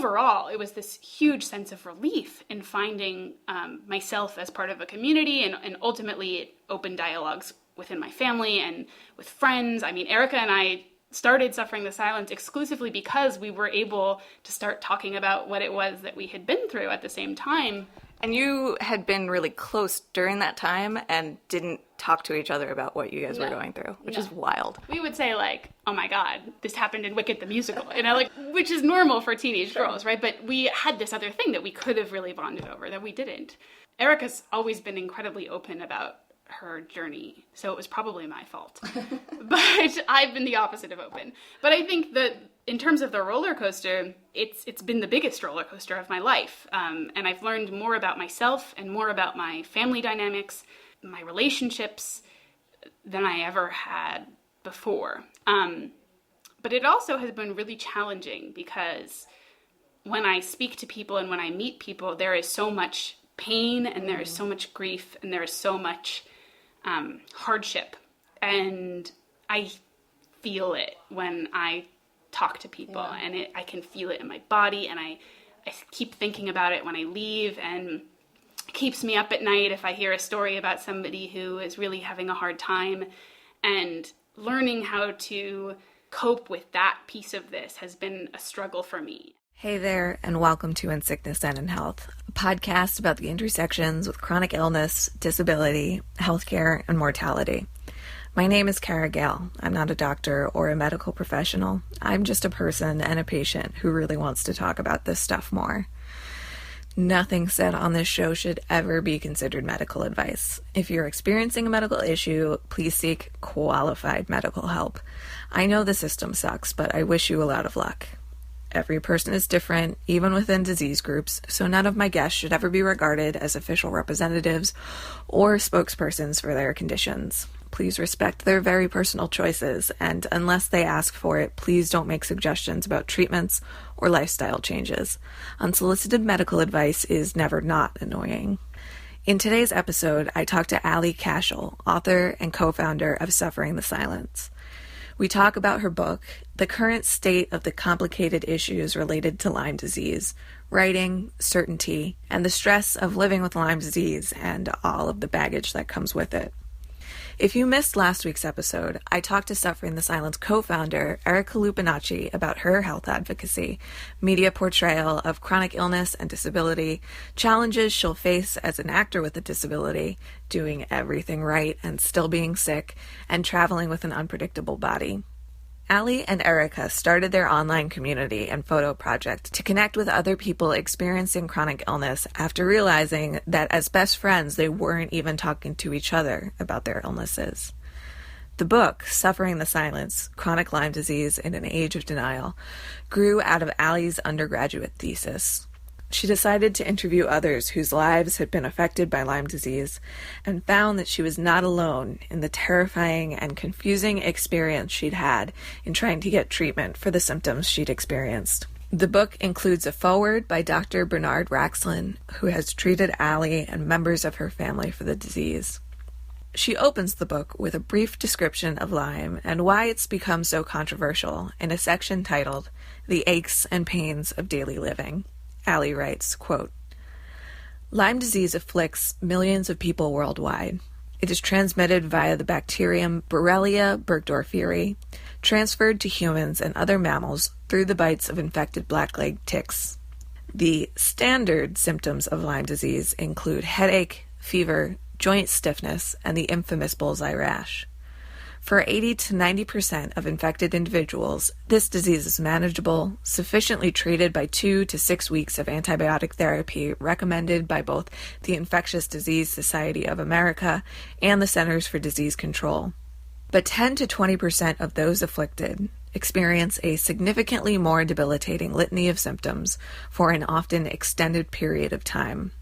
overall, it was this huge sense of relief in finding myself as part of a community, and ultimately it opened dialogues within my family and with friends. I mean, Erica and I started Suffering the Silence exclusively because we were able to start talking about what it was that we had been through at the same time. And you had been really close during that time and didn't talk to each other about what you guys were going through, which is wild. We would say, like, oh my God, this happened in Wicked the Musical, you know, like, which is normal for teenage girls, right? But we had this other thing that we could have really bonded over that we didn't. Erica's always been incredibly open about her journey, so it was probably my fault. But I've been the opposite of open. But I think that in terms of the roller coaster, it's been the biggest roller coaster of my life. And I've learned more about myself and more about my family dynamics, my relationships, than I ever had before. But it also has been really challenging because when I speak to people and when I meet people, there is so much pain and there is so much grief and there is so much hardship. And I feel it when I talk to people, and I can feel it in my body, and I keep thinking about it when I leave, and it keeps me up at night if I hear a story about somebody who is really having a hard time. And learning how to cope with that piece of this has been a struggle for me. Hey there, and welcome to In Sickness and in Health, a podcast about the intersections with chronic illness, disability, healthcare, and mortality. My name is Kara Gale. I'm not a doctor or a medical professional. I'm just a person and a patient who really wants to talk about this stuff more. Nothing said on this show should ever be considered medical advice. If you're experiencing a medical issue, please seek qualified medical help. I know the system sucks, but I wish you a lot of luck. Every person is different, even within disease groups, so none of my guests should ever be regarded as official representatives or spokespersons for their conditions. Please respect their very personal choices, and unless they ask for it, please don't make suggestions about treatments or lifestyle changes. Unsolicited medical advice is never not annoying. In today's episode, I talked to Allie Cashel, author and co-founder of Suffering the Silence. We talk about her book, the current state of the complicated issues related to Lyme disease, writing, certainty, and the stress of living with Lyme disease and all of the baggage that comes with it. If you missed last week's episode, I talked to Suffering the Silence co-founder Erica Lupinacci about her health advocacy, media portrayal of chronic illness and disability, challenges she'll face as an actor with a disability, doing everything right and still being sick, and traveling with an unpredictable body. Allie and Erica started their online community and photo project to connect with other people experiencing chronic illness after realizing that as best friends, they weren't even talking to each other about their illnesses. The book, Suffering the Silence, Chronic Lyme Disease in an Age of Denial, grew out of Allie's undergraduate thesis. She decided to interview others whose lives had been affected by Lyme disease and found that she was not alone in the terrifying and confusing experience she'd had in trying to get treatment for the symptoms she'd experienced. The book includes a foreword by Dr. Bernard Raxlin, who has treated Allie and members of her family for the disease. She opens the book with a brief description of Lyme and why it's become so controversial in a section titled, The Aches and Pains of Daily Living. Allie writes, quote, Lyme disease afflicts millions of people worldwide. It is transmitted via the bacterium Borrelia burgdorferi, transferred to humans and other mammals through the bites of infected blackleg ticks. The standard symptoms of Lyme disease include headache, fever, joint stiffness, and the infamous bullseye rash. For 80 to 90% of infected individuals, this disease is manageable, sufficiently treated by 2 to 6 weeks of antibiotic therapy recommended by both the Infectious Disease Society of America and the Centers for Disease Control. But 10 to 20% of those afflicted experience a significantly more debilitating litany of symptoms for an often extended period of time.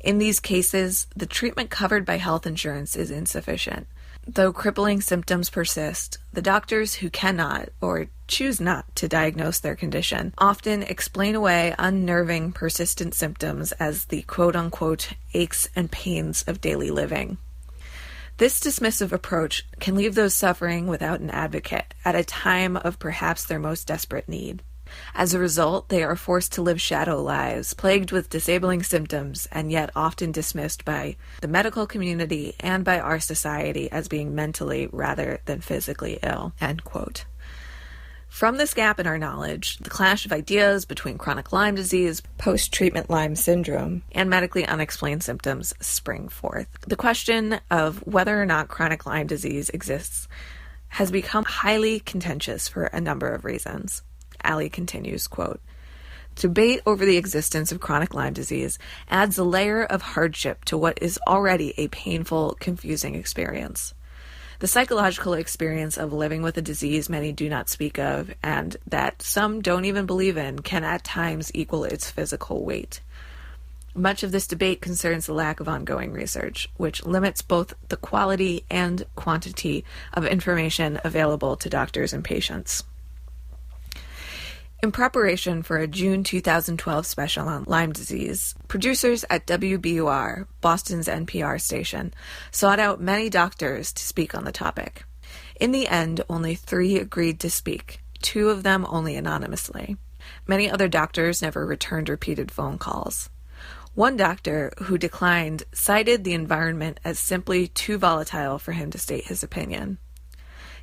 In these cases, the treatment covered by health insurance is insufficient. Though crippling symptoms persist, the doctors who cannot or choose not to diagnose their condition often explain away unnerving, persistent symptoms as the quote-unquote aches and pains of daily living. This dismissive approach can leave those suffering without an advocate at a time of perhaps their most desperate need. As a result, they are forced to live shadow lives, plagued with disabling symptoms, and yet often dismissed by the medical community and by our society as being mentally rather than physically ill." End quote. From this gap in our knowledge, the clash of ideas between chronic Lyme disease, post-treatment Lyme syndrome, and medically unexplained symptoms spring forth. The question of whether or not chronic Lyme disease exists has become highly contentious for a number of reasons. Allie continues, quote, "Debate over the existence of chronic Lyme disease adds a layer of hardship to what is already a painful, confusing experience. The psychological experience of living with a disease many do not speak of, and that some don't even believe in, can at times equal its physical weight. Much of this debate concerns the lack of ongoing research, which limits both the quality and quantity of information available to doctors and patients." In preparation for a June 2012 special on Lyme disease, producers at WBUR, Boston's NPR station, sought out many doctors to speak on the topic. In the end, only 3 agreed to speak, 2 of them only anonymously. Many other doctors never returned repeated phone calls. One doctor, who declined, cited the environment as simply too volatile for him to state his opinion.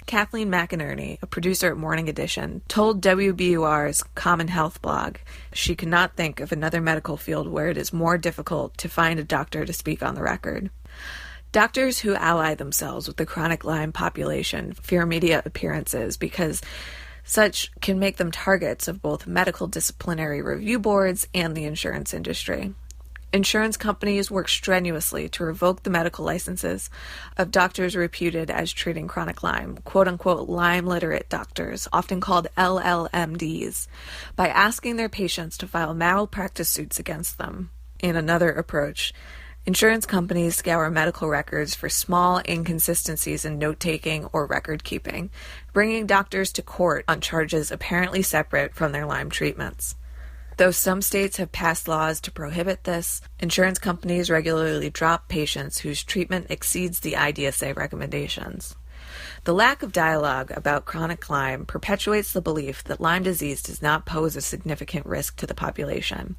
Kathleen McInerney, a producer at Morning Edition, told WBUR's Common Health blog she could not think of another medical field where it is more difficult to find a doctor to speak on the record. Doctors who ally themselves with the chronic Lyme population fear media appearances because such can make them targets of both medical disciplinary review boards and the insurance industry. Insurance companies work strenuously to revoke the medical licenses of doctors reputed as treating chronic Lyme, quote-unquote Lyme-literate doctors, often called LLMDs, by asking their patients to file malpractice suits against them. In another approach, insurance companies scour medical records for small inconsistencies in note-taking or record-keeping, bringing doctors to court on charges apparently separate from their Lyme treatments. Though some states have passed laws to prohibit this, insurance companies regularly drop patients whose treatment exceeds the IDSA recommendations. The lack of dialogue about chronic Lyme perpetuates the belief that Lyme disease does not pose a significant risk to the population.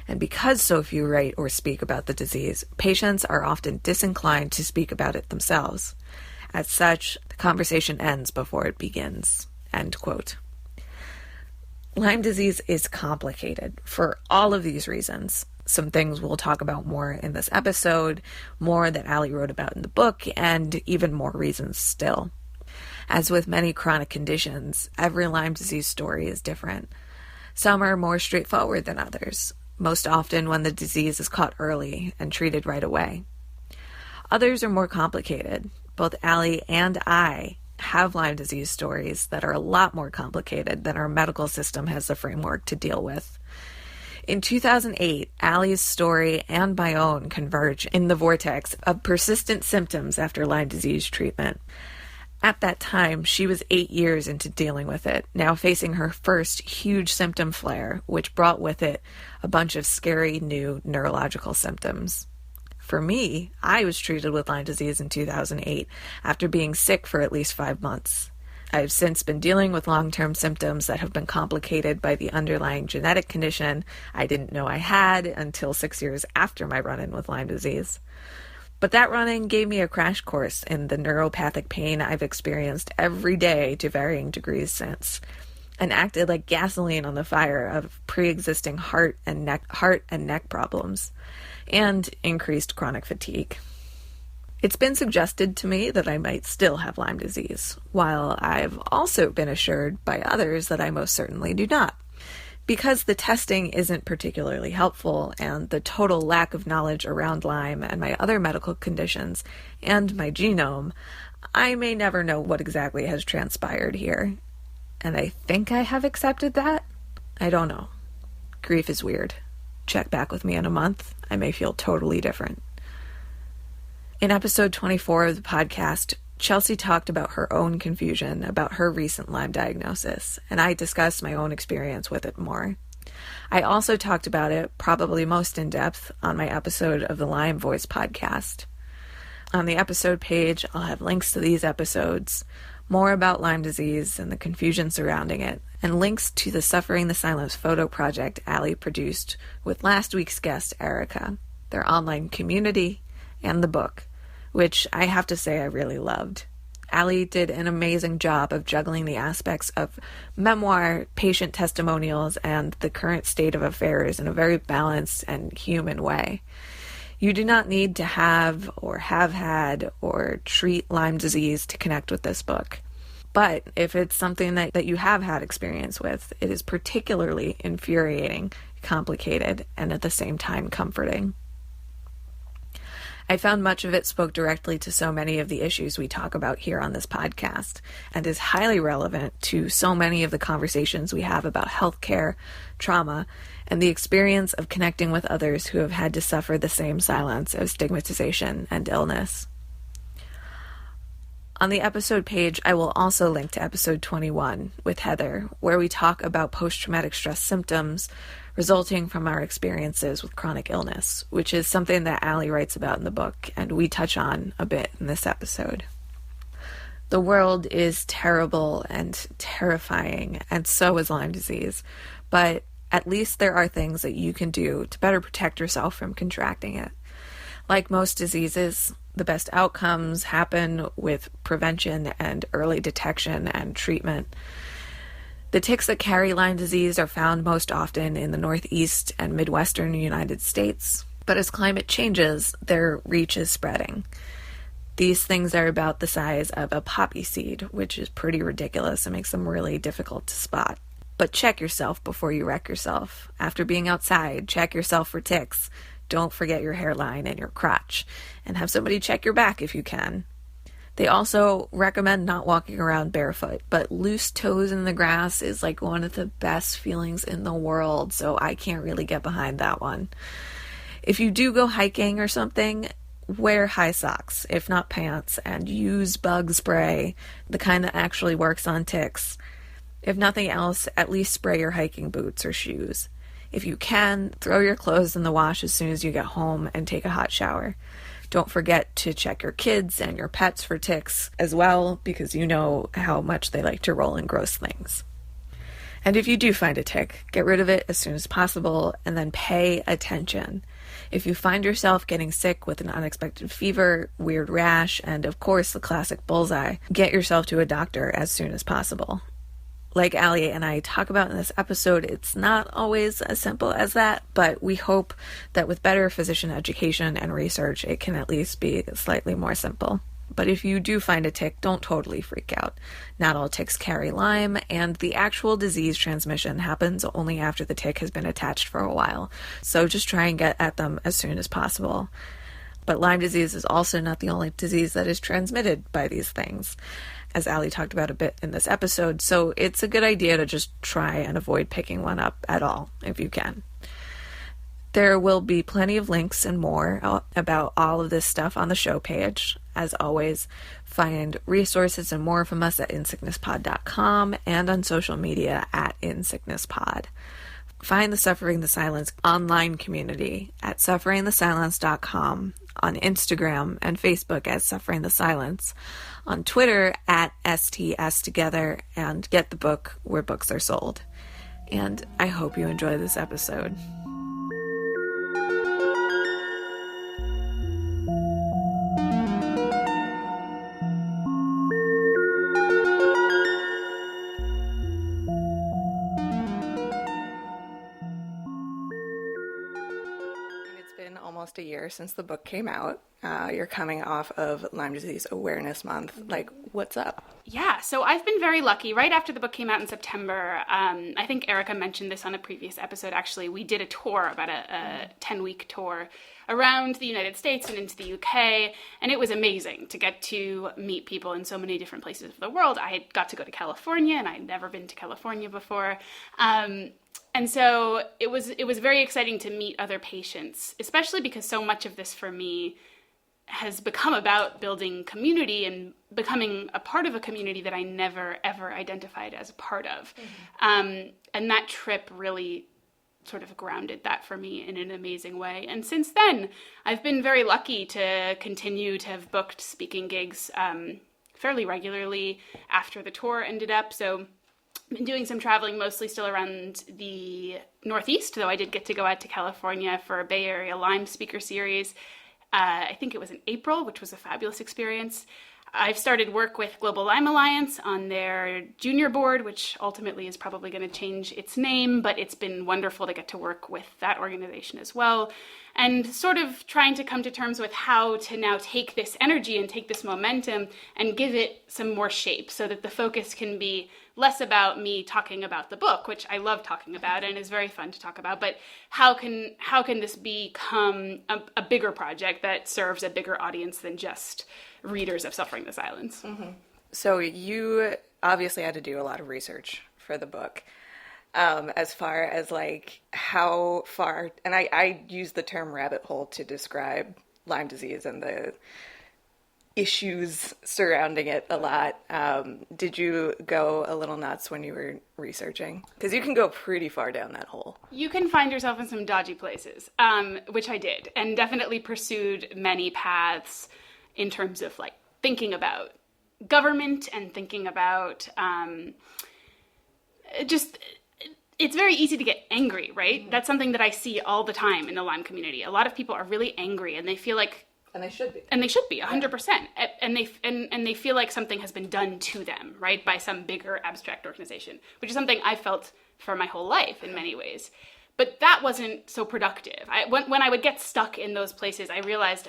And because so few write or speak about the disease, patients are often disinclined to speak about it themselves. As such, the conversation ends before it begins. End quote. Lyme disease is complicated for all of these reasons. Some things we'll talk about more in this episode, more that Allie wrote about in the book, and even more reasons still. As with many chronic conditions, every Lyme disease story is different. Some are more straightforward than others, most often when the disease is caught early and treated right away. Others are more complicated. Both Allie and I have Lyme disease stories that are a lot more complicated than our medical system has the framework to deal with. In 2008, Allie's story and my own converge in the vortex of persistent symptoms after Lyme disease treatment. At that time, she was 8 years into dealing with it, now facing her first huge symptom flare, which brought with it a bunch of scary new neurological symptoms. For me, I was treated with Lyme disease in 2008 after being sick for at least 5 months. I have since been dealing with long-term symptoms that have been complicated by the underlying genetic condition I didn't know I had until 6 years after my run-in with Lyme disease. But that run-in gave me a crash course in the neuropathic pain I've experienced every day to varying degrees since, and acted like gasoline on the fire of pre-existing heart and neck problems, and increased chronic fatigue. It's been suggested to me that I might still have Lyme disease, while I've also been assured by others that I most certainly do not. Because the testing isn't particularly helpful, and the total lack of knowledge around Lyme and my other medical conditions and my genome, I may never know what exactly has transpired here. And I think I have accepted that? I don't know. Grief is weird. Check back with me in a month. I may feel totally different. In episode 24 of the podcast, Chelsea talked about her own confusion about her recent Lyme diagnosis, and I discussed my own experience with it more. I also talked about it, probably most in depth, on my episode of the Lyme Voice podcast. On the episode page, I'll have links to these episodes, more about Lyme disease and the confusion surrounding it, and links to the Suffering the Silence photo project Allie produced with last week's guest, Erica, their online community, and the book, which I have to say I really loved. Allie did an amazing job of juggling the aspects of memoir, patient testimonials, and the current state of affairs in a very balanced and human way. You do not need to have or have had or treat Lyme disease to connect with this book. But if it's something that you have had experience with, it is particularly infuriating, complicated, and at the same time comforting. I found much of it spoke directly to so many of the issues we talk about here on this podcast, and is highly relevant to so many of the conversations we have about healthcare, trauma, and the experience of connecting with others who have had to suffer the same silence of stigmatization and illness. On the episode page, I will also link to episode 21 with Heather, where we talk about post-traumatic stress symptoms resulting from our experiences with chronic illness, which is something that Allie writes about in the book, and we touch on a bit in this episode. The world is terrible and terrifying, and so is Lyme disease, but at least there are things that you can do to better protect yourself from contracting it. Like most diseases, the best outcomes happen with prevention and early detection and treatment. The ticks that carry Lyme disease are found most often in the Northeast and Midwestern United States, but as climate changes, their reach is spreading. These things are about the size of a poppy seed, which is pretty ridiculous and makes them really difficult to spot. But check yourself before you wreck yourself. After being outside, check yourself for ticks. Don't forget your hairline and your crotch, and have somebody check your back if you can. They also recommend not walking around barefoot, but loose toes in the grass is like one of the best feelings in the world, so I can't really get behind that one. If you do go hiking or something, wear high socks, if not pants, and use bug spray, the kind that actually works on ticks. If nothing else, at least spray your hiking boots or shoes. If you can, throw your clothes in the wash as soon as you get home and take a hot shower. Don't forget to check your kids and your pets for ticks as well, because you know how much they like to roll in gross things. And if you do find a tick, get rid of it as soon as possible, and then pay attention. If you find yourself getting sick with an unexpected fever, weird rash, and of course the classic bullseye, get yourself to a doctor as soon as possible. Like Allie and I talk about in this episode, it's not always as simple as that, but we hope that with better physician education and research, it can at least be slightly more simple. But if you do find a tick, don't totally freak out. Not all ticks carry Lyme, and the actual disease transmission happens only after the tick has been attached for a while. So just try and get at them as soon as possible. But Lyme disease is also not the only disease that is transmitted by these things, as Allie talked about a bit in this episode, so it's a good idea to just try and avoid picking one up at all, if you can. There will be plenty of links and more about all of this stuff on the show page. As always, find resources and more from us at insicknesspod.com and on social media at insicknesspod. Find the Suffering the Silence online community at sufferingthesilence.com, on Instagram and Facebook as Suffering the Silence, on Twitter at STS Together, and get the book where books are sold. And I hope you enjoy this episode. Almost a year since the book came out. You're coming off of Lyme Disease Awareness Month. Like, what's up? Yeah, so I've been very lucky. Right after the book came out in September, I think Erica mentioned this on a previous episode, actually. We did a tour, about a 10-week tour around the United States and into the UK, and it was amazing to get to meet people in so many different places of the world. I had got to go to California, and I'd never been to California before. And so it was very exciting to meet other patients, especially because so much of this for me has become about building community and becoming a part of a community that I never, ever identified as a part of. Mm-hmm. And that trip really sort of grounded that for me in an amazing way. And since then, I've been very lucky to continue to have booked speaking gigs fairly regularly after the tour ended up. So I've been doing some traveling, mostly still around the Northeast, though I did get to go out to California for a Bay Area Lyme speaker series. I think it was in April, which was a fabulous experience. I've started work with Global Lyme Alliance on their junior board, which ultimately is probably going to change its name, but it's been wonderful to get to work with that organization as well. And sort of trying to come to terms with how to now take this energy and take this momentum and give it some more shape so that the focus can be less about me talking about the book, which I love talking about and is very fun to talk about, but how can this become a bigger project that serves a bigger audience than just readers of Suffering the Silence. Mm-hmm. So you obviously had to do a lot of research for the book. As far as like how far, and I use the term rabbit hole to describe Lyme disease and the issues surrounding it a lot. Did you go a little nuts when you were researching? Because you can go pretty far down that hole. You can find yourself in some dodgy places, which I did, and definitely pursued many paths in terms of like thinking about government and thinking about it's very easy to get angry, right? Mm-hmm. That's something that I see all the time in the Lyme community. A lot of people are really angry and they feel like, and they should be. And they should be, 100%. Yeah. And they feel like something has been done to them, right, by some bigger abstract organization, which is something I felt for my whole life in many ways. But that wasn't so productive. When I would get stuck in those places, I realized,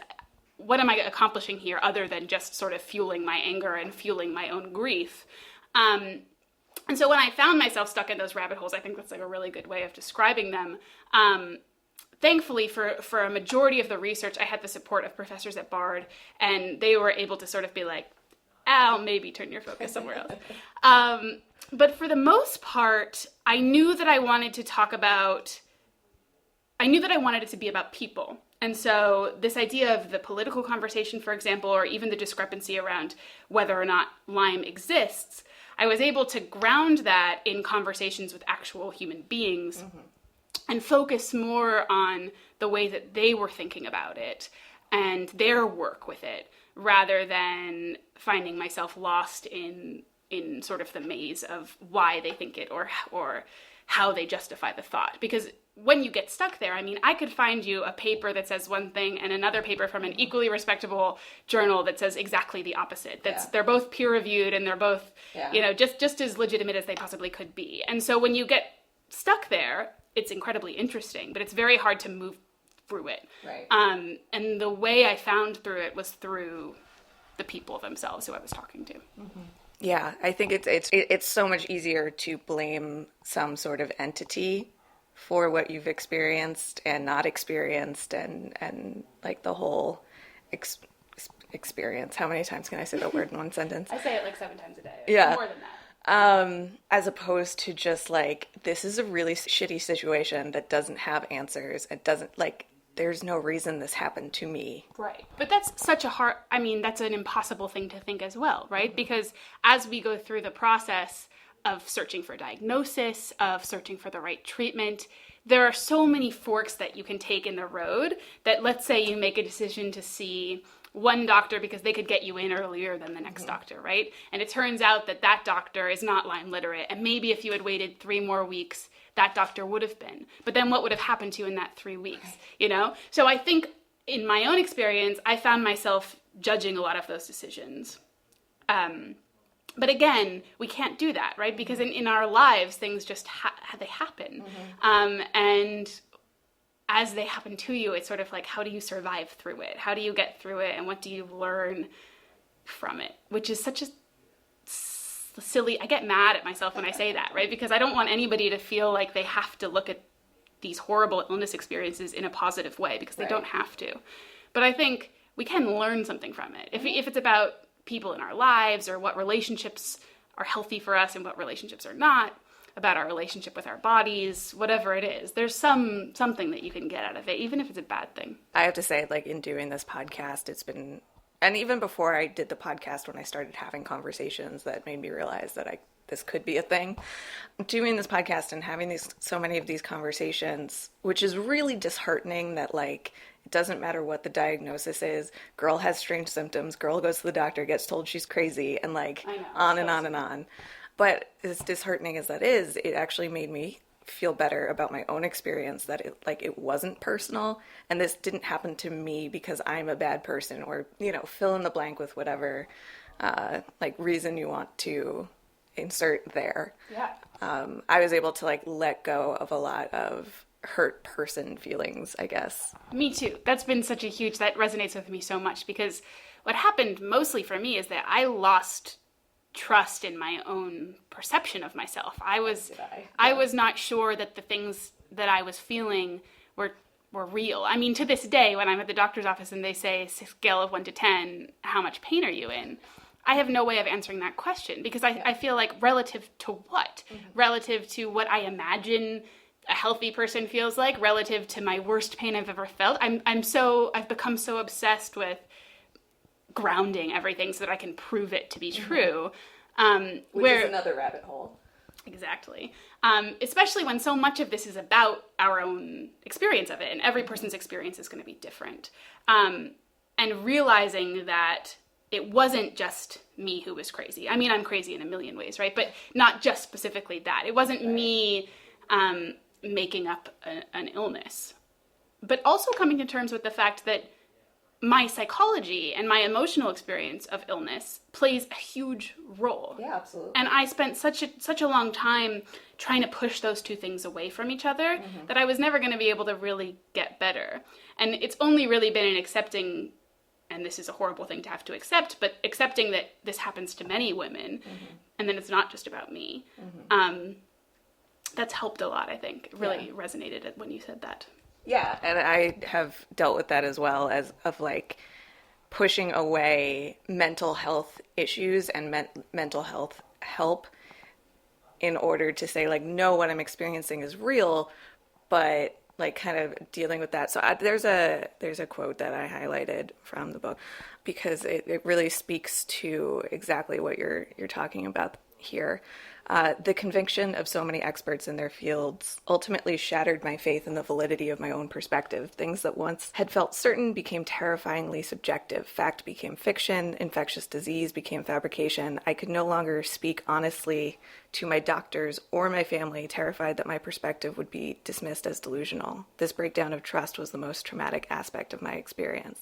what am I accomplishing here other than just sort of fueling my anger and fueling my own grief? And so when I found myself stuck in those rabbit holes, I think that's like a really good way of describing them. Thankfully, for a majority of the research, I had the support of professors at Bard, and they were able to sort of be like, Al, maybe turn your focus somewhere else. But for the most part, I knew that I wanted it to be about people. And so this idea of the political conversation, for example, or even the discrepancy around whether or not Lyme exists, I was able to ground that in conversations with actual human beings. Mm-hmm. And focus more on the way that they were thinking about it and their work with it, rather than finding myself lost in sort of the maze of why they think it or how they justify the thought. Because when you get stuck there, I mean, I could find you a paper that says one thing and another paper from an equally respectable journal that says exactly the opposite. They're both peer-reviewed and they're both, just as legitimate as they possibly could be. And so when you get stuck there, it's incredibly interesting, but it's very hard to move through it. Right. And the way I found through it was through the people themselves who I was talking to. Mm-hmm. Yeah, I think it's so much easier to blame some sort of entity for what you've experienced and not experienced, and like the whole experience. How many times can I say that word in one sentence? I say it like 7 times a day. Yeah. More than that. As opposed to just like, this is a really shitty situation that doesn't have answers. It doesn't, like, there's no reason this happened to me. Right. But that's that's an impossible thing to think as well, right? Because as we go through the process of searching for diagnosis, of searching for the right treatment, there are so many forks that you can take in the road that, let's say you make a decision to see one doctor because they could get you in earlier than the next doctor, right? And it turns out that doctor is not Lyme literate, and maybe if you had waited 3 more weeks, that doctor would have been. But then what would have happened to you in that 3 weeks, So I think in my own experience, I found myself judging a lot of those decisions. But again, we can't do that, right? Because in our lives, things just they happen. Mm-hmm. And as they happen to you, it's sort of like, how do you survive through it? How do you get through it? And what do you learn from it? Which is such a silly, I get mad at myself when I say that, right? Because I don't want anybody to feel like they have to look at these horrible illness experiences in a positive way, because they don't have to. But I think we can learn something from it. If it's about people in our lives, or what relationships are healthy for us and what relationships are not, about our relationship with our bodies, whatever it is, there's something that you can get out of it, even if it's a bad thing. I have to say, like, in doing this podcast, it's been, and even before I did the podcast, when I started having conversations that made me realize that this could be a thing, doing this podcast and having so many of these conversations, which is really disheartening that, like, doesn't matter what the diagnosis is. Girl has strange symptoms. Girl goes to the doctor, gets told she's crazy, and like on and on and on. But as disheartening as that is, it actually made me feel better about my own experience, that it wasn't personal, and this didn't happen to me because I'm a bad person, or, you know, fill in the blank with whatever reason you want to insert there. Yeah. I was able to like let go of a lot of hurt person feelings, I guess. Me too. That resonates with me so much, because what happened mostly for me is that I lost trust in my own perception of myself. I was not sure that the things that I was feeling were real. I mean, to this day, when I'm at the doctor's office and they say, scale of 1 to 10, how much pain are you in? I have no way of answering that question, because I feel like, relative to what? Mm-hmm. Relative to what I imagine a healthy person feels like, relative to my worst pain I've ever felt. I've become so obsessed with grounding everything so that I can prove it to be true. Which is another rabbit hole. Exactly. Especially when so much of this is about our own experience of it, and every person's experience is going to be different. And realizing that it wasn't just me who was crazy. I mean, I'm crazy in a million ways, right? But not just specifically that. It wasn't me making up an illness. But also coming to terms with the fact that my psychology and my emotional experience of illness plays a huge role. Yeah, absolutely. And I spent such a long time trying to push those two things away from each other that I was never going to be able to really get better. And it's only really been in accepting, and this is a horrible thing to have to accept, but accepting that this happens to many women, and then it's not just about me. That's helped a lot, I think. It really resonated when you said that. Yeah, and I have dealt with that as well, as of like pushing away mental health issues and mental health help in order to say like, no, what I'm experiencing is real, but like kind of dealing with that. So there's a quote that I highlighted from the book, because it really speaks to exactly what you're talking about here. The conviction of so many experts in their fields ultimately shattered my faith in the validity of my own perspective. Things that once had felt certain became terrifyingly subjective. Fact became fiction. Infectious disease became fabrication. I could no longer speak honestly to my doctors or my family, terrified that my perspective would be dismissed as delusional. This breakdown of trust was the most traumatic aspect of my experience.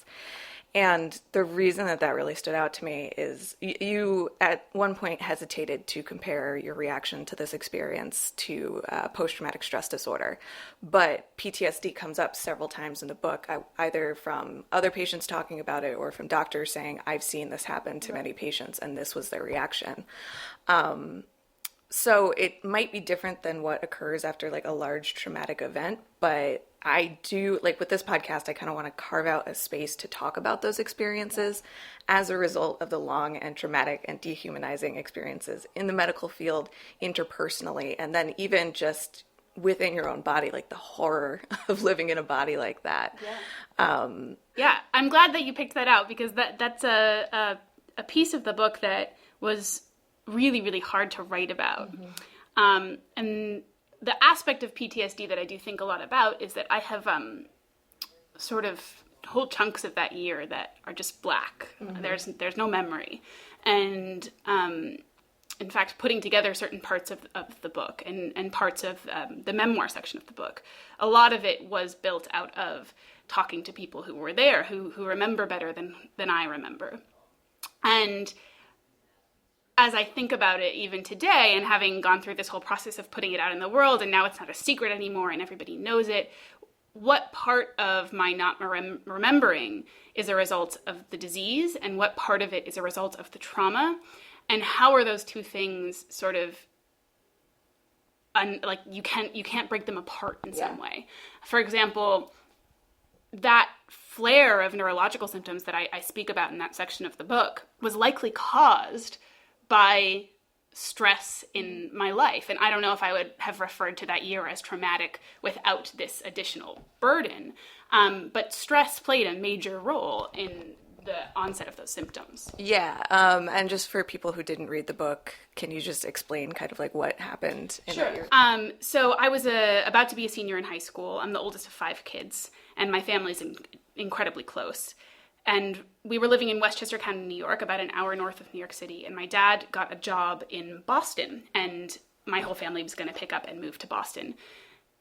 And the reason that really stood out to me is you at one point hesitated to compare your reaction to this experience to post-traumatic stress disorder. But PTSD comes up several times in the book, either from other patients talking about it or from doctors saying, I've seen this happen to many patients and this was their reaction. So it might be different than what occurs after like a large traumatic event, but I do, like with this podcast, I kind of want to carve out a space to talk about those experiences as a result of the long and traumatic and dehumanizing experiences in the medical field, interpersonally, and then even just within your own body, like the horror of living in a body like that. Yeah, I'm glad that you picked that out, because that's a piece of the book that was really, really hard to write about. And the aspect of PTSD that I do think a lot about is that I have sort of whole chunks of that year that are just black. There's no memory. And in fact, putting together certain parts of the book and parts of the memoir section of the book, a lot of it was built out of talking to people who were there, who remember better than I remember. And as I think about it even today, and having gone through this whole process of putting it out in the world, and now it's not a secret anymore and everybody knows it, what part of my not remembering is a result of the disease, and what part of it is a result of the trauma, and how are those two things sort of like you can't break them apart in some way. For example, that flare of neurological symptoms that I speak about in that section of the book was likely caused by stress in my life. And I don't know if I would have referred to that year as traumatic without this additional burden. But stress played a major role in the onset of those symptoms. Yeah. And just for people who didn't read the book, can you just explain kind of like what happened in that year? So I was about to be a senior in high school. I'm the oldest of 5 kids, and my family's incredibly close. And we were living in Westchester County, New York, about an hour north of New York City. And my dad got a job in Boston, and my whole family was going to pick up and move to Boston.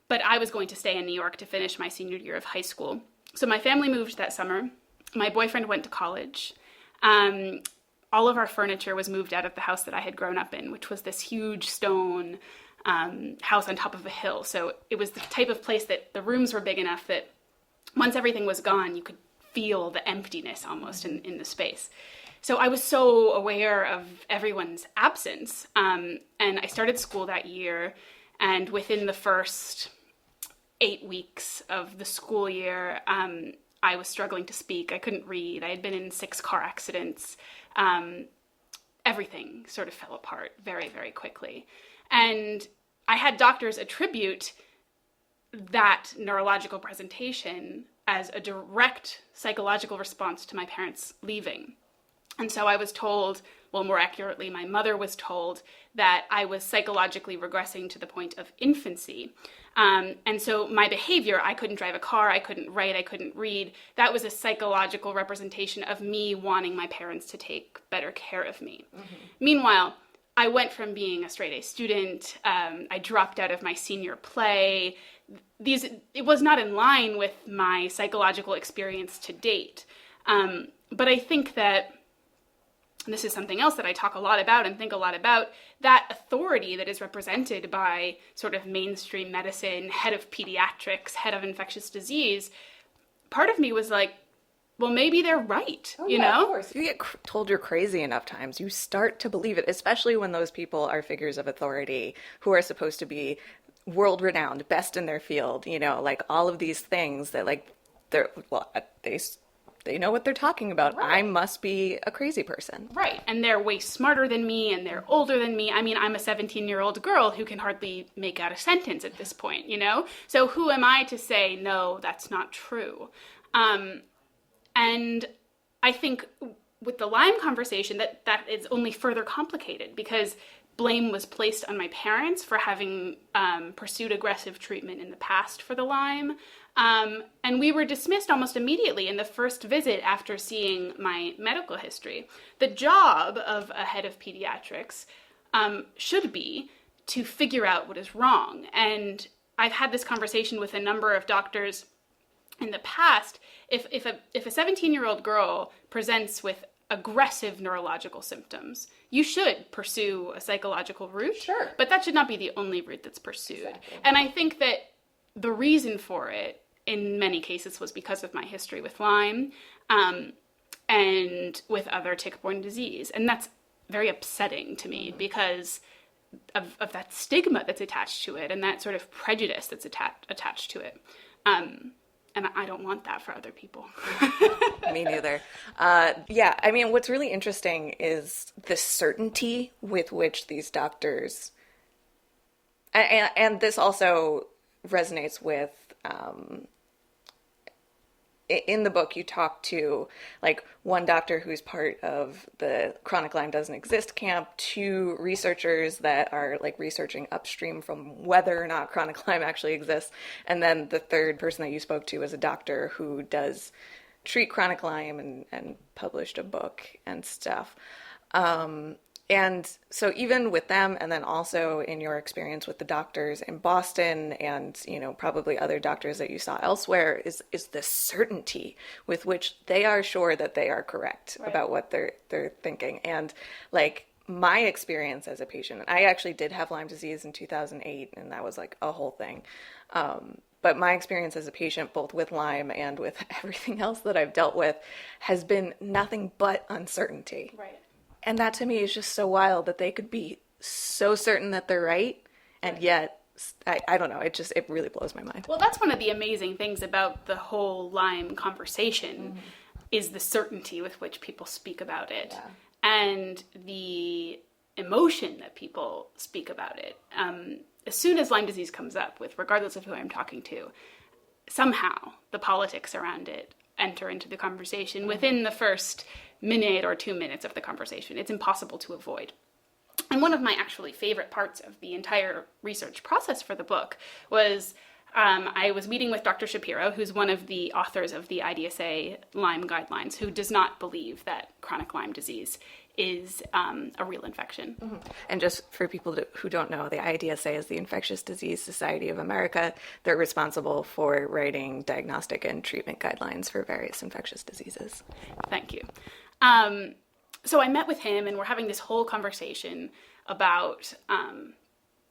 But I was going to stay in New York to finish my senior year of high school. So my family moved that summer. My boyfriend went to college. All of our furniture was moved out of the house that I had grown up in, which was this huge stone house on top of a hill. So it was the type of place that the rooms were big enough that once everything was gone, you could feel the emptiness almost in the space. So I was so aware of everyone's absence. And I started school that year. And within the first 8 weeks of the school year, I was struggling to speak. I couldn't read. I had been in 6 car accidents. Everything sort of fell apart very, very quickly. And I had doctors attribute that neurological presentation as a direct psychological response to my parents leaving. And so I was told, well, more accurately, my mother was told that I was psychologically regressing to the point of infancy. And so my behavior, I couldn't drive a car, I couldn't write, I couldn't read. That was a psychological representation of me wanting my parents to take better care of me. Mm-hmm. Meanwhile, I went from being a straight A student, I dropped out of my senior play. It was not in line with my psychological experience to date. But I think that this is something else that I talk a lot about and think a lot about, that authority that is represented by sort of mainstream medicine, head of pediatrics, head of infectious disease. Part of me was like, well, maybe they're right, you know? Of course. You get told you're crazy enough times, you start to believe it, especially when those people are figures of authority who are supposed to be world-renowned, best in their field, you know, like all of these things that like, they know what they're talking about. Right. I must be a crazy person. Right. And they're way smarter than me and they're older than me. I mean, I'm a 17-year-old girl who can hardly make out a sentence at this point, you know? So who am I to say, no, that's not true? And I think with the Lyme conversation, that is only further complicated because blame was placed on my parents for having pursued aggressive treatment in the past for the Lyme. And we were dismissed almost immediately in the first visit after seeing my medical history. The job of a head of pediatrics should be to figure out what is wrong. And I've had this conversation with a number of doctors in the past. If a 17-year-old girl presents with aggressive neurological symptoms, you should pursue a psychological route. Sure. But that should not be the only route that's pursued. Exactly. And I think that the reason for it in many cases was because of my history with Lyme and with other tick-borne disease. And that's very upsetting to me because of that stigma that's attached to it and that sort of prejudice that's attached to it. And I don't want that for other people. Me neither. Yeah, I mean, what's really interesting is the certainty with which these doctors, and this also resonates with, in the book you talk to like one doctor who's part of the Chronic Lyme Doesn't Exist camp, 2 researchers that are like researching upstream from whether or not chronic Lyme actually exists, and then the third person that you spoke to is a doctor who does treat chronic Lyme and published a book and stuff. And so even with them, and then also in your experience with the doctors in Boston and, you know, probably other doctors that you saw elsewhere, is the certainty with which they are sure that they are correct about what they're thinking. And like my experience as a patient, I actually did have Lyme disease in 2008, and that was like a whole thing. But my experience as a patient, both with Lyme and with everything else that I've dealt with, has been nothing but uncertainty. Right. And that to me is just so wild that they could be so certain that they're right. And yet, I don't know, it really blows my mind. Well, that's one of the amazing things about the whole Lyme conversation is the certainty with which people speak about it. Yeah. And the emotion that people speak about it. As soon as Lyme disease comes up, regardless of who I'm talking to, somehow the politics around it enter into the conversation within the first minute or 2 minutes of the conversation. It's impossible to avoid. And one of my actually favorite parts of the entire research process for the book was I was meeting with Dr. Shapiro, who's one of the authors of the IDSA Lyme guidelines, who does not believe that chronic Lyme disease is a real infection. Mm-hmm. And just for people who don't know, the IDSA is the Infectious Disease Society of America. They're responsible for writing diagnostic and treatment guidelines for various infectious diseases. Thank you. So I met with him, and we're having this whole conversation about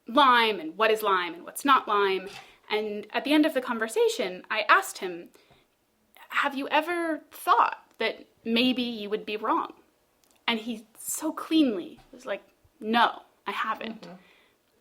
Lyme and what is Lyme and what's not Lyme. And at the end of the conversation, I asked him, have you ever thought that maybe you would be wrong? And he so cleanly was like, no, I haven't. Mm-hmm.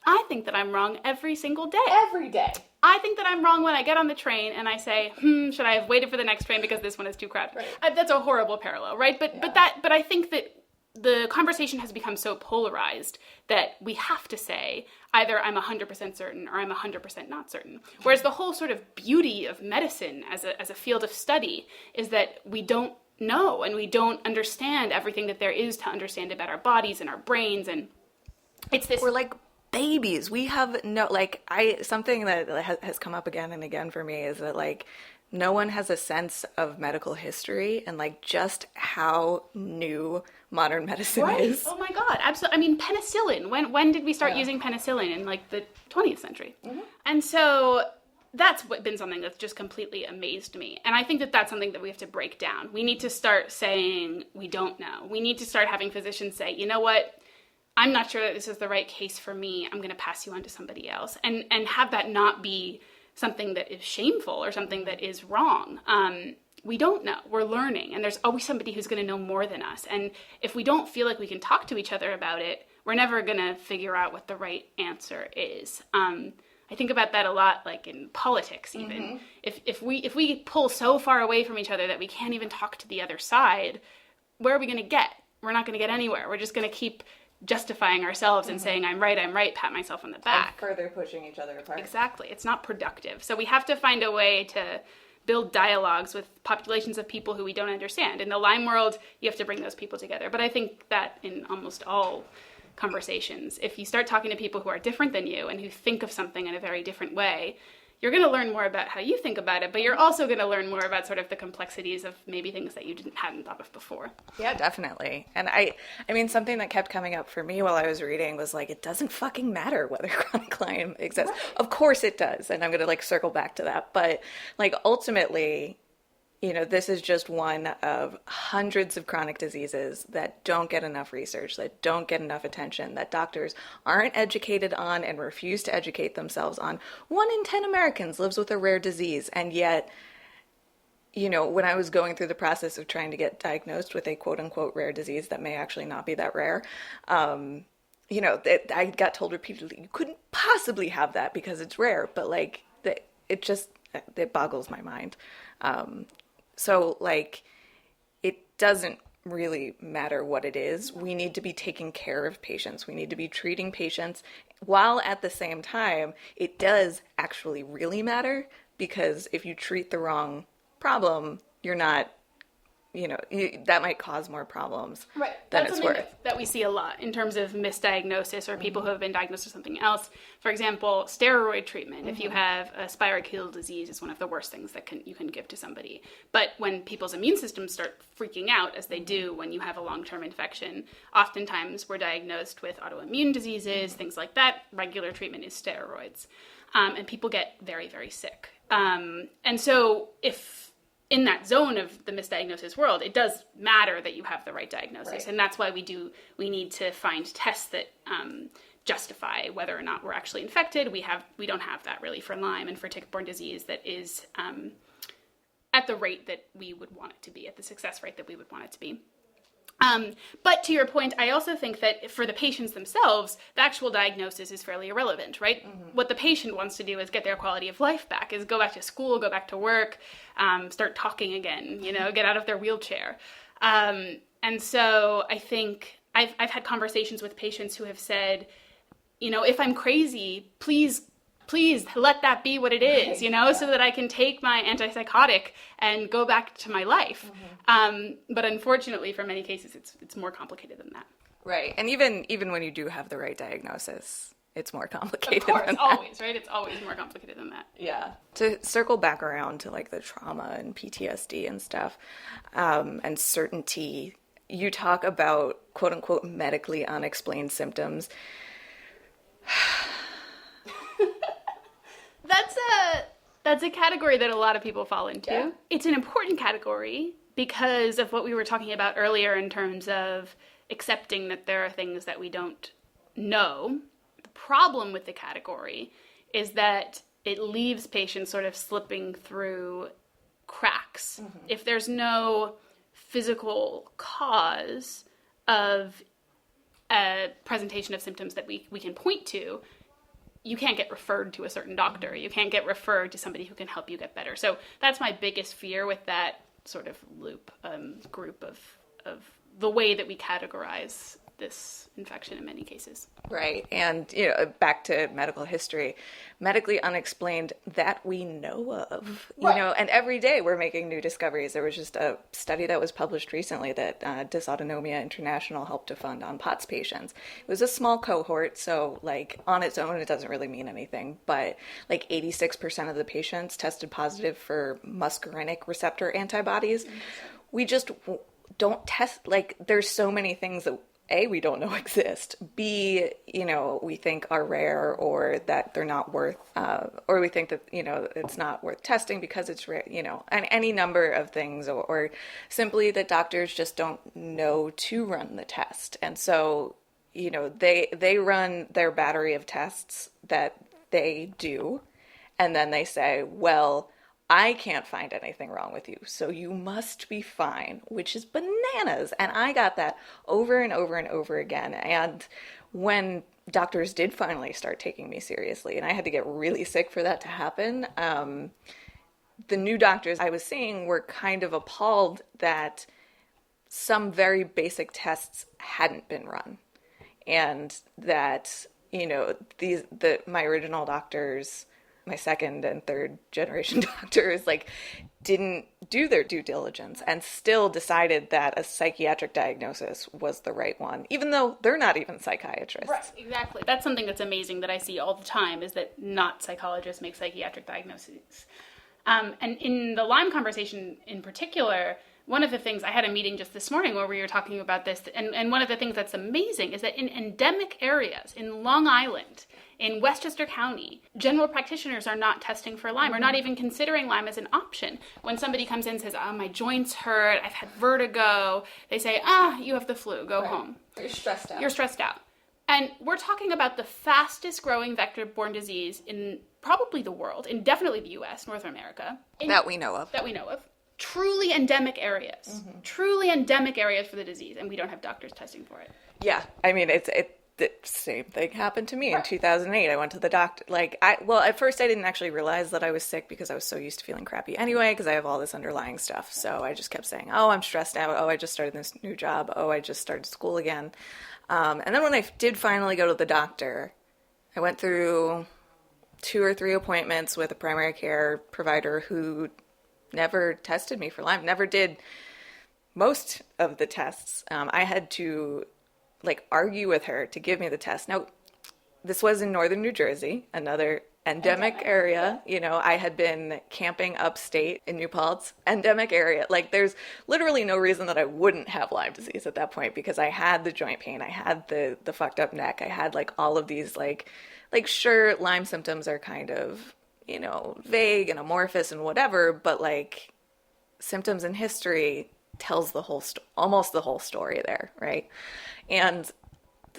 I think that I'm wrong every single day. Every day. I think that I'm wrong when I get on the train and I say, should I have waited for the next train because this one is too crowded? Right. That's a horrible parallel, right? But I think that the conversation has become so polarized that we have to say either I'm 100% certain or I'm 100% not certain. Whereas the whole sort of beauty of medicine as a field of study is that we don't know and we don't understand everything that there is to understand about our bodies and our brains, and it's this... We're like babies. We have no, something that has come up again and again for me is that, like, no one has a sense of medical history and, like, just how new modern medicine is. Oh my God, absolutely. I mean, penicillin. When did we start using penicillin? In, like, the 20th century. Mm-hmm. And so that's been something that's just completely amazed me. And I think that that's something that we have to break down. We need to start saying we don't know. We need to start having physicians say, you know what? I'm not sure that this is the right case for me. I'm going to pass you on to somebody else. And have that not be something that is shameful or something that is wrong. We don't know. We're learning. And there's always somebody who's going to know more than us. And if we don't feel like we can talk to each other about it, we're never going to figure out what the right answer is. I think about that a lot, like in politics even. Mm-hmm. If we pull so far away from each other that we can't even talk to the other side, where are we going to get? We're not going to get anywhere. We're just going to keep justifying ourselves and saying, I'm right, pat myself on the back. And further pushing each other apart. Exactly. It's not productive. So we have to find a way to build dialogues with populations of people who we don't understand. In the Lyme world, you have to bring those people together. But I think that in almost all conversations, if you start talking to people who are different than you and who think of something in a very different way, you're going to learn more about how you think about it, but you're also going to learn more about sort of the complexities of maybe things that you hadn't thought of before. Yeah, definitely. And I mean, something that kept coming up for me while I was reading was like, it doesn't fucking matter whether chronic Lyme exists. Right. Of course it does. And I'm going to like circle back to that. But like ultimately, you know, this is just one of hundreds of chronic diseases that don't get enough research, that don't get enough attention, that doctors aren't educated on and refuse to educate themselves on. 1 in 10 Americans lives with a rare disease. And yet, you know, when I was going through the process of trying to get diagnosed with a quote unquote rare disease that may actually not be that rare, you know, I got told repeatedly, you couldn't possibly have that because it's rare. But like, it boggles my mind. So, like, it doesn't really matter what it is. We need to be taking care of patients. We need to be treating patients, while at the same time, it does actually really matter, because if you treat the wrong problem, you're not, you know, that might cause more problems than it's worth. That we see a lot in terms of misdiagnosis or people who have been diagnosed with something else. For example, steroid treatment. Mm-hmm. If you have a spirochete disease, it's one of the worst things that you can give to somebody. But when people's immune systems start freaking out, as they do when you have a long-term infection, oftentimes we're diagnosed with autoimmune diseases, things like that. Regular treatment is steroids. And people get very, very sick. And so if in that zone of the misdiagnosis world, it does matter that you have the right diagnosis. Right. And that's why we need to find tests that justify whether or not we're actually infected. We don't have that really for Lyme and for tick-borne disease that is at the rate that we would want it to be, at the success rate that we would want it to be. But to your point, I also think that for the patients themselves, the actual diagnosis is fairly irrelevant, right? Mm-hmm. What the patient wants to do is get their quality of life back, is go back to school, go back to work, start talking again, you know, get out of their wheelchair. And so I think I've had conversations with patients who have said, you know, if I'm crazy, please let that be what it is, you know, so that I can take my antipsychotic and go back to my life. Mm-hmm. But unfortunately, for many cases, it's more complicated than that. Right. And even when you do have the right diagnosis, it's more complicated Of course, than that. always, right? It's always more complicated than that. Yeah. To circle back around to like the trauma and PTSD and stuff, and certainty, you talk about quote unquote medically unexplained symptoms. That's a category that a lot of people fall into. Yeah. It's an important category because of what we were talking about earlier in terms of accepting that there are things that we don't know. The problem with the category is that it leaves patients sort of slipping through cracks. Mm-hmm. If there's no physical cause of a presentation of symptoms that we can point to, you can't get referred to a certain doctor. You can't get referred to somebody who can help you get better. So that's my biggest fear with that sort of group of the way that we categorize this infection in many cases. Right. And, back to medical history, medically unexplained that we know of, right. And every day we're making new discoveries. There was just a study that was published recently that Dysautonomia International helped to fund on POTS patients. It was a small cohort, so like on its own, it doesn't really mean anything, but like 86% of the patients tested positive for muscarinic receptor antibodies. Mm-hmm. We just don't test, like there's so many things that A, we don't know exist. B, we think are rare or that they're not worth, or we think that, it's not worth testing because it's rare, and any number of things, or simply that doctors just don't know to run the test. And so, they run their battery of tests that they do, and then they say, well, I can't find anything wrong with you, so you must be fine, which is bananas. And I got that over and over and over again. And when doctors did finally start taking me seriously, and I had to get really sick for that to happen, the new doctors I was seeing were kind of appalled that some very basic tests hadn't been run. And that, my original doctors, my second and third generation doctors, didn't do their due diligence and still decided that a psychiatric diagnosis was the right one, even though they're not even psychiatrists. Right, exactly. That's something that's amazing that I see all the time, is that not psychologists make psychiatric diagnoses. And in the Lyme conversation in particular, one of the things, I had a meeting just this morning where we were talking about this, and one of the things that's amazing is that in endemic areas, in Long Island, in Westchester County, general practitioners are not testing for Lyme, or not even considering Lyme as an option. When somebody comes in and says, my joints hurt, I've had vertigo, they say, you have the flu, go home. You're stressed out. You're stressed out. And we're talking about the fastest growing vector-borne disease in probably the world, in definitely the U.S., North America. That we know of. Truly endemic areas. Mm-hmm. Truly endemic areas for the disease, and we don't have doctors testing for it. Yeah, I mean, the same thing happened to me in 2008. I went to the doctor. At first I didn't actually realize that I was sick because I was so used to feeling crappy anyway, because I have all this underlying stuff. So I just kept saying, I'm stressed out. I just started this new job. I just started school again. And then when I did finally go to the doctor, I went through 2 or 3 appointments with a primary care provider who never tested me for Lyme, never did most of the tests. I had to argue with her to give me the test. Now, this was in northern New Jersey, another endemic area. I had been camping upstate in New Paltz, endemic area. There's literally no reason that I wouldn't have Lyme disease at that point, because I had the joint pain, I had the fucked up neck, I had all of these sure, Lyme symptoms are kind of vague and amorphous and whatever, but symptoms and history tells almost the whole story there, right? And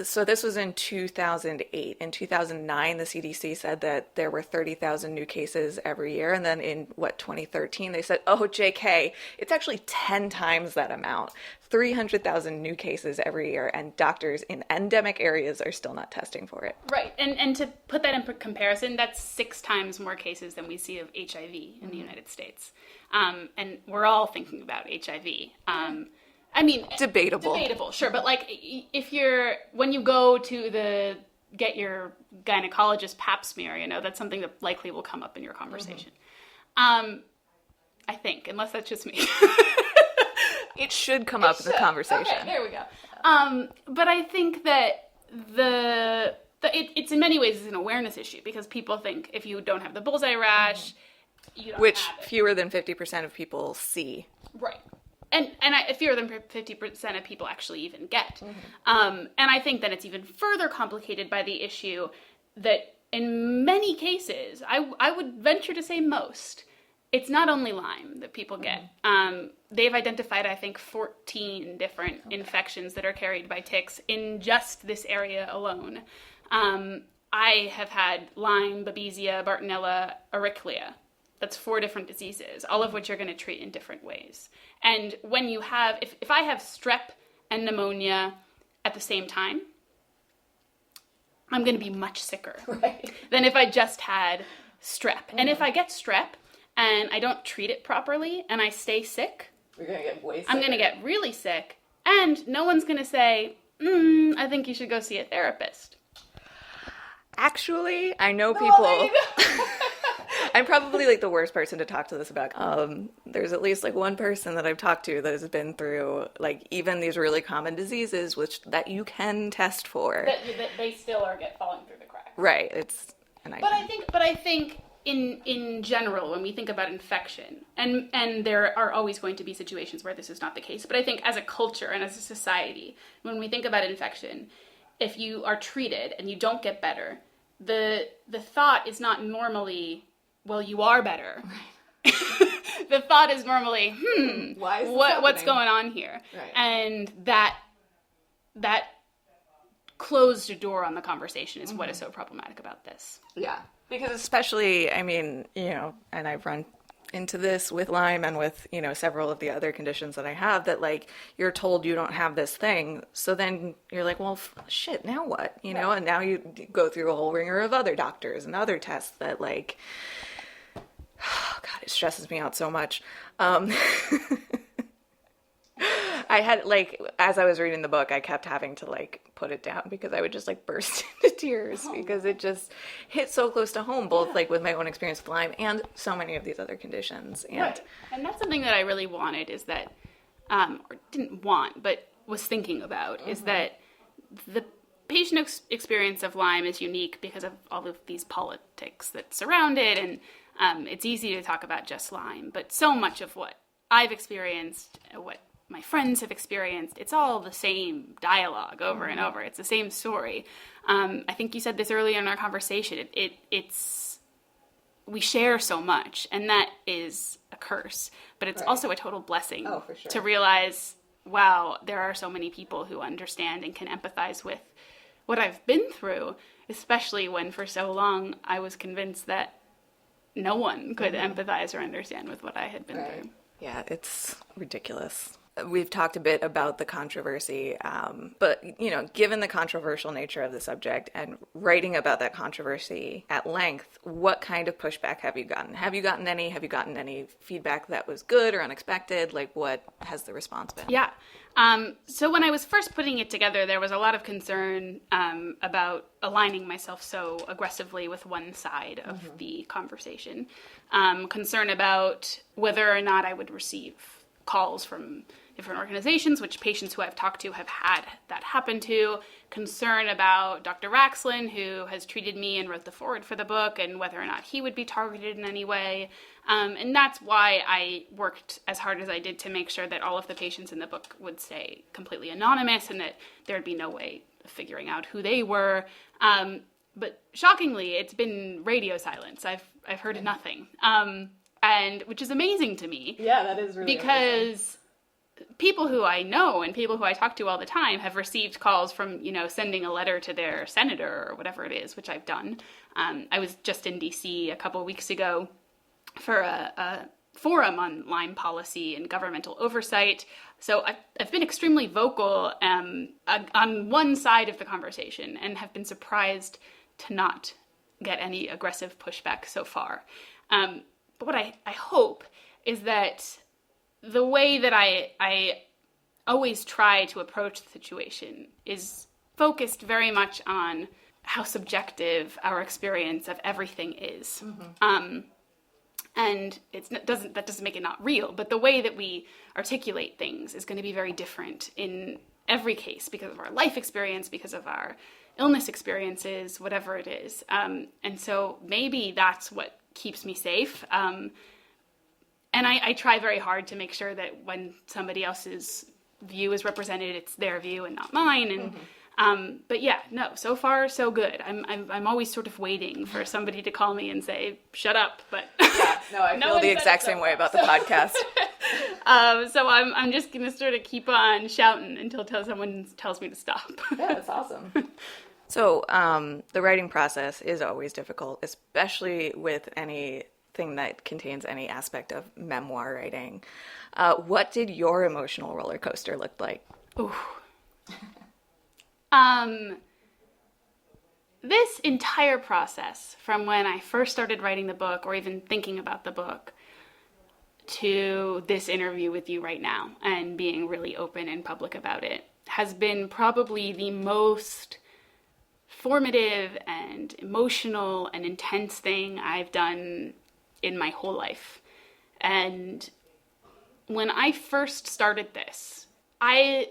so this was in 2008. In 2009, the CDC said that there were 30,000 new cases every year. And then in 2013, they said, JK, it's actually 10 times that amount, 300,000 new cases every year. And doctors in endemic areas are still not testing for it. Right. And to put that in comparison, that's 6 times more cases than we see of HIV in the United States. And we're all thinking about HIV. Debatable, sure. But when you go to get your gynecologist pap smear, that's something that likely will come up in your conversation. Mm-hmm. I think, unless that's just me. It should come up in the conversation. Okay, there we go. But I think that It's in many ways an awareness issue, because people think if you don't have the bullseye rash, you don't Which have it. fewer than 50% of people see. Right. And fewer than 50% of people actually even get. And I think that it's even further complicated by the issue that in many cases, I would venture to say most, it's not only Lyme that people get. They've identified, I think, 14 different infections that are carried by ticks in just this area alone. I have had Lyme, Babesia, Bartonella, Ehrlichia. That's 4 different diseases, all of which are going to treat in different ways. And when you have, if I have strep and pneumonia at the same time, I'm going to be much sicker than if I just had strep. And if I get strep and I don't treat it properly and I stay sick, You're going to get way sicker. I'm going to get really sick. And no one's going to say, I think you should go see a therapist. Actually, I know people... I'm probably like the worst person to talk to this about. There's at least like one person that I've talked to that has been through like even these really common diseases, which that you can test for. That they still are falling through the cracks. Right. It's an idea. But I think in general, when we think about infection, and there are always going to be situations where this is not the case, but I think as a culture and as a society, when we think about infection, if you are treated and you don't get better, the thought is not normally, well, you are better. Right. The thought is normally, Why is what's going on here? Right. And that closed door on the conversation is what is so problematic about this. Yeah. Because especially, I mean, you know, and I've run into this with Lyme and with, you know, several of the other conditions that I have, that like you're told you don't have this thing. So then you're like, well, shit, now what? You know, and now you go through a whole ringer of other doctors and other tests that like, oh God, it stresses me out so much. I had like, as I was reading the book, I kept having to like put it down because I would just like burst into tears because it just hit so close to home, both like with my own experience with Lyme and so many of these other conditions. And and that's something that I really wanted is that, or didn't want, but was thinking about, is that the patient experience of Lyme is unique because of all of these politics that surround it, and it's easy to talk about just Lyme, but so much of what I've experienced, what my friends have experienced, it's all the same dialogue over and over. It's the same story. I think you said this earlier in our conversation. It's we share so much, and that is a curse, but it's also a total blessing to realize, wow, there are so many people who understand and can empathize with what I've been through, especially when for so long I was convinced that no one could empathize or understand with what I had been through. Yeah, it's ridiculous. We've talked a bit about the controversy, but, you know, given the controversial nature of the subject and writing about that controversy at length, what kind of pushback have you gotten? Have you gotten any? Have you gotten any feedback that was good or unexpected? Like, what has the response been? Yeah. So when I was first putting it together, there was a lot of concern about aligning myself so aggressively with one side of the conversation. Concern about whether or not I would receive calls from different organizations, which patients who I've talked to have had that happen to. Concern about Dr. Raxlin, who has treated me and wrote the foreword for the book, and whether or not he would be targeted in any way. And that's why I worked as hard as I did to make sure that all of the patients in the book would stay completely anonymous and that there'd be no way of figuring out who they were. But shockingly, it's been radio silence. I've heard nothing. And which is amazing to me. Yeah, that is really because people who I know and people who I talk to all the time have received calls from, you know, sending a letter to their senator or whatever it is, which I've done. I was just in DC a couple of weeks ago for a forum on Lyme policy and governmental oversight. So I've been extremely vocal on one side of the conversation and have been surprised to not get any aggressive pushback so far. But what I hope is that the way that I always try to approach the situation is focused very much on how subjective our experience of everything is. And that doesn't make it not real, but the way that we articulate things is going to be very different in every case because of our life experience, because of our illness experiences, whatever it is. And so maybe that's what keeps me safe. And I try very hard to make sure that when somebody else's view is represented, it's their view and not mine. And but yeah, no, so far so good. I'm always sort of waiting for somebody to call me and say, "Shut up!" But yeah, no, I feel the exact same way about the podcast. So I'm just gonna sort of keep on shouting until someone tells me to stop. Yeah, that's awesome. So the writing process is always difficult, especially with anything that contains any aspect of memoir writing. What did your emotional roller coaster look like? Ooh. This entire process, from when I first started writing the book or even thinking about the book to this interview with you right now and being really open and public about it, has been probably the most formative and emotional and intense thing I've done in my whole life. And when I first started this, I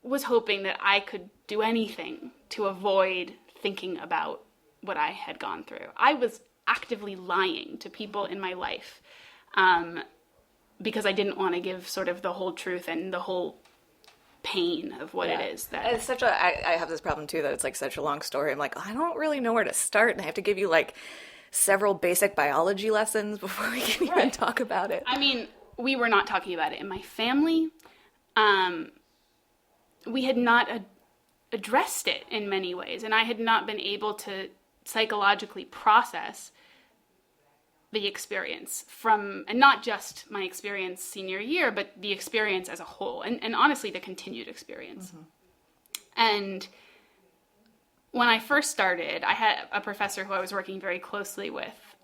was hoping that I could do anything to avoid thinking about what I had gone through. I was actively lying to people in my life because I didn't want to give sort of the whole truth and the whole pain of what it is. That it's such a, I have this problem too, that it's like such a long story. I'm like, I don't really know where to start, and I have to give you like several basic biology lessons before we can even talk about it. I mean, we were not talking about it in my family. We had not addressed it in many ways, and I had not been able to psychologically process the experience from, and not just my experience senior year, but the experience as a whole, and honestly, the continued experience. Mm-hmm. And when I first started, I had a professor who I was working very closely with,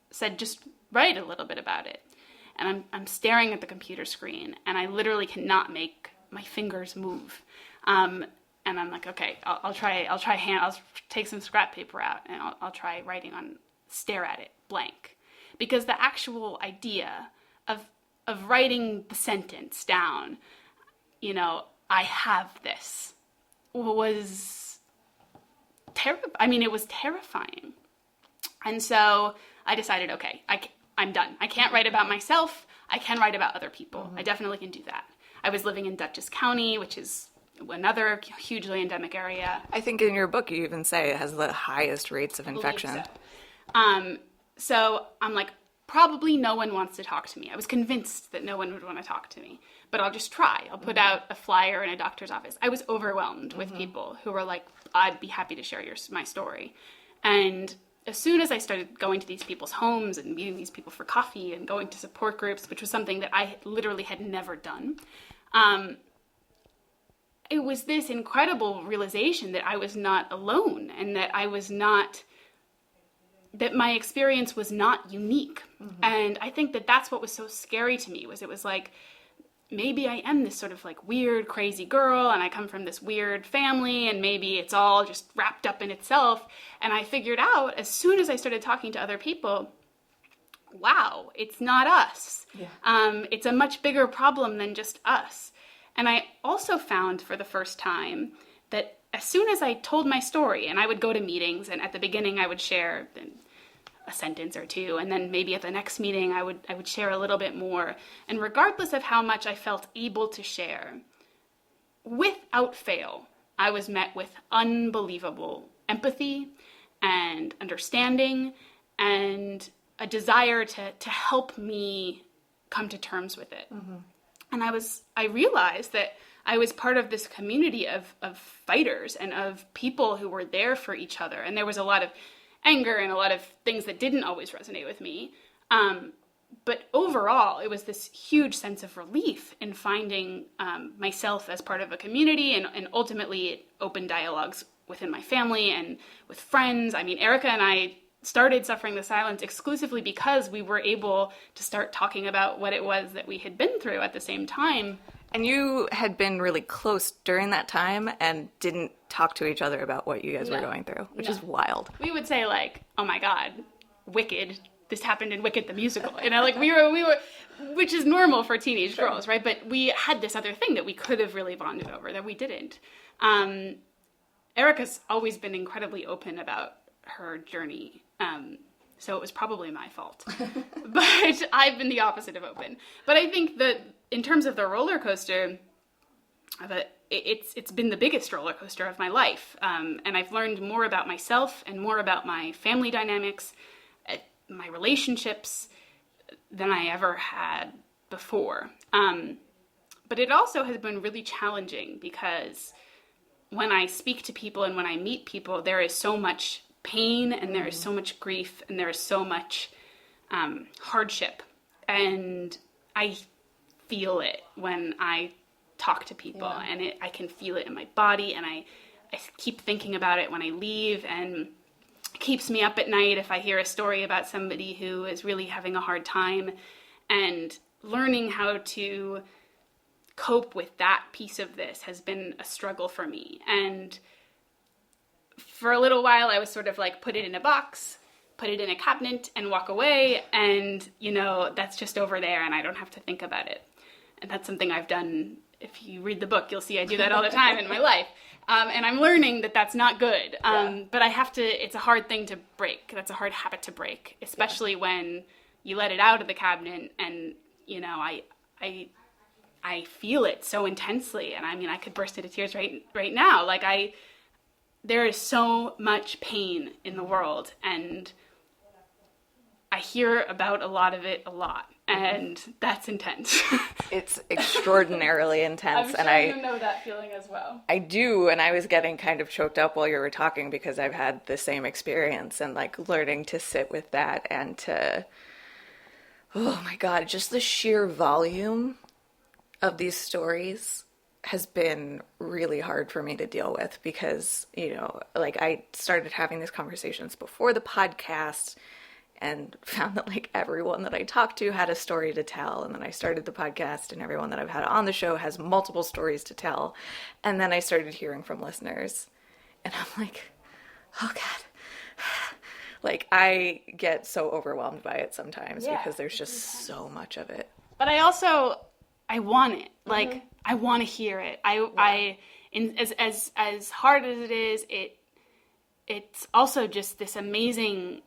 said, just write a little bit about it. And I'm staring at the computer screen, and I literally cannot make my fingers move. And I'm like, okay, I'll take some scrap paper out, and I'll try writing on, stare at it, blank. Because the actual idea of writing the sentence down, I have this, was terrible. I mean, it was terrifying. And so I decided, okay, I'm done. I can't write about myself. I can write about other people. Mm-hmm. I definitely can do that. I was living in Dutchess County, which is another hugely endemic area. I think in your book you even say it has the highest rates of infection. So I'm like, probably no one wants to talk to me. I was convinced that no one would want to talk to me, but I'll just try. I'll put out a flyer in a doctor's office. I was overwhelmed with people who were like, I'd be happy to share my story. And as soon as I started going to these people's homes and meeting these people for coffee and going to support groups, which was something that I literally had never done, it was this incredible realization that I was not alone, and that that my experience was not unique. Mm-hmm. And I think that that's what was so scary to me, it was like, maybe I am this sort of like weird, crazy girl, and I come from this weird family, and maybe it's all just wrapped up in itself. And I figured out, as soon as I started talking to other people, wow, it's not us. Yeah. It's a much bigger problem than just us. And I also found for the first time that as soon as I told my story, and I would go to meetings, and at the beginning I would share a sentence or two, and then maybe at the next meeting I would share a little bit more. And regardless of how much I felt able to share, without fail, I was met with unbelievable empathy and understanding and a desire to help me come to terms with it. Mm-hmm. And I realized that I was part of this community of fighters and of people who were there for each other. And there was a lot of anger and a lot of things that didn't always resonate with me. But overall, it was this huge sense of relief in finding myself as part of a community, and ultimately it opened dialogues within my family and with friends. I mean, Erica and I started Suffering the Silence exclusively because we were able to start talking about what it was that we had been through at the same time. And you had been really close during that time and didn't talk to each other about what you guys were going through, which is wild. We would say like, oh my God, Wicked, this happened in Wicked the musical. Like we were, which is normal for teenage girls, right? But we had this other thing that we could have really bonded over that we didn't. Erica's always been incredibly open about her journey. So it was probably my fault. But I've been the opposite of open. But I think that in terms of the roller coaster, it's been the biggest roller coaster of my life. And I've learned more about myself and more about my family dynamics, my relationships, than I ever had before. But it also has been really challenging because when I speak to people and when I meet people, there is so much pain and there is so much grief and there is so much hardship. And I feel it when I talk to people, and I can feel it in my body, and I keep thinking about it when I leave, and it keeps me up at night if I hear a story about somebody who is really having a hard time. And learning how to cope with that piece of this has been a struggle for me. And for a little while, I was sort of like, put it in a box, put it in a cabinet, and walk away. And, that's just over there, and I don't have to think about it. And that's something I've done. If you read the book, you'll see I do that all the time in my life. And I'm learning that that's not good. But I have to, it's a hard thing to break. That's a hard habit to break, especially when you let it out of the cabinet and, I feel it so intensely. And I could burst into tears right now. There is so much pain in the world, and I hear about a lot of it a lot, and that's intense. It's extraordinarily intense. I'm sure you know that feeling as well. I do, and I was getting kind of choked up while you were talking because I've had the same experience, and learning to sit with that and to, oh my God, just the sheer volume of these stories has been really hard for me to deal with because, I started having these conversations before the podcast and found that everyone that I talked to had a story to tell. And then I started the podcast, and everyone that I've had on the show has multiple stories to tell. And then I started hearing from listeners, and I'm like, oh God. I get so overwhelmed by it sometimes because there's just so much of it. But I want it. I want to hear it. As hard as it is, it's also just this amazing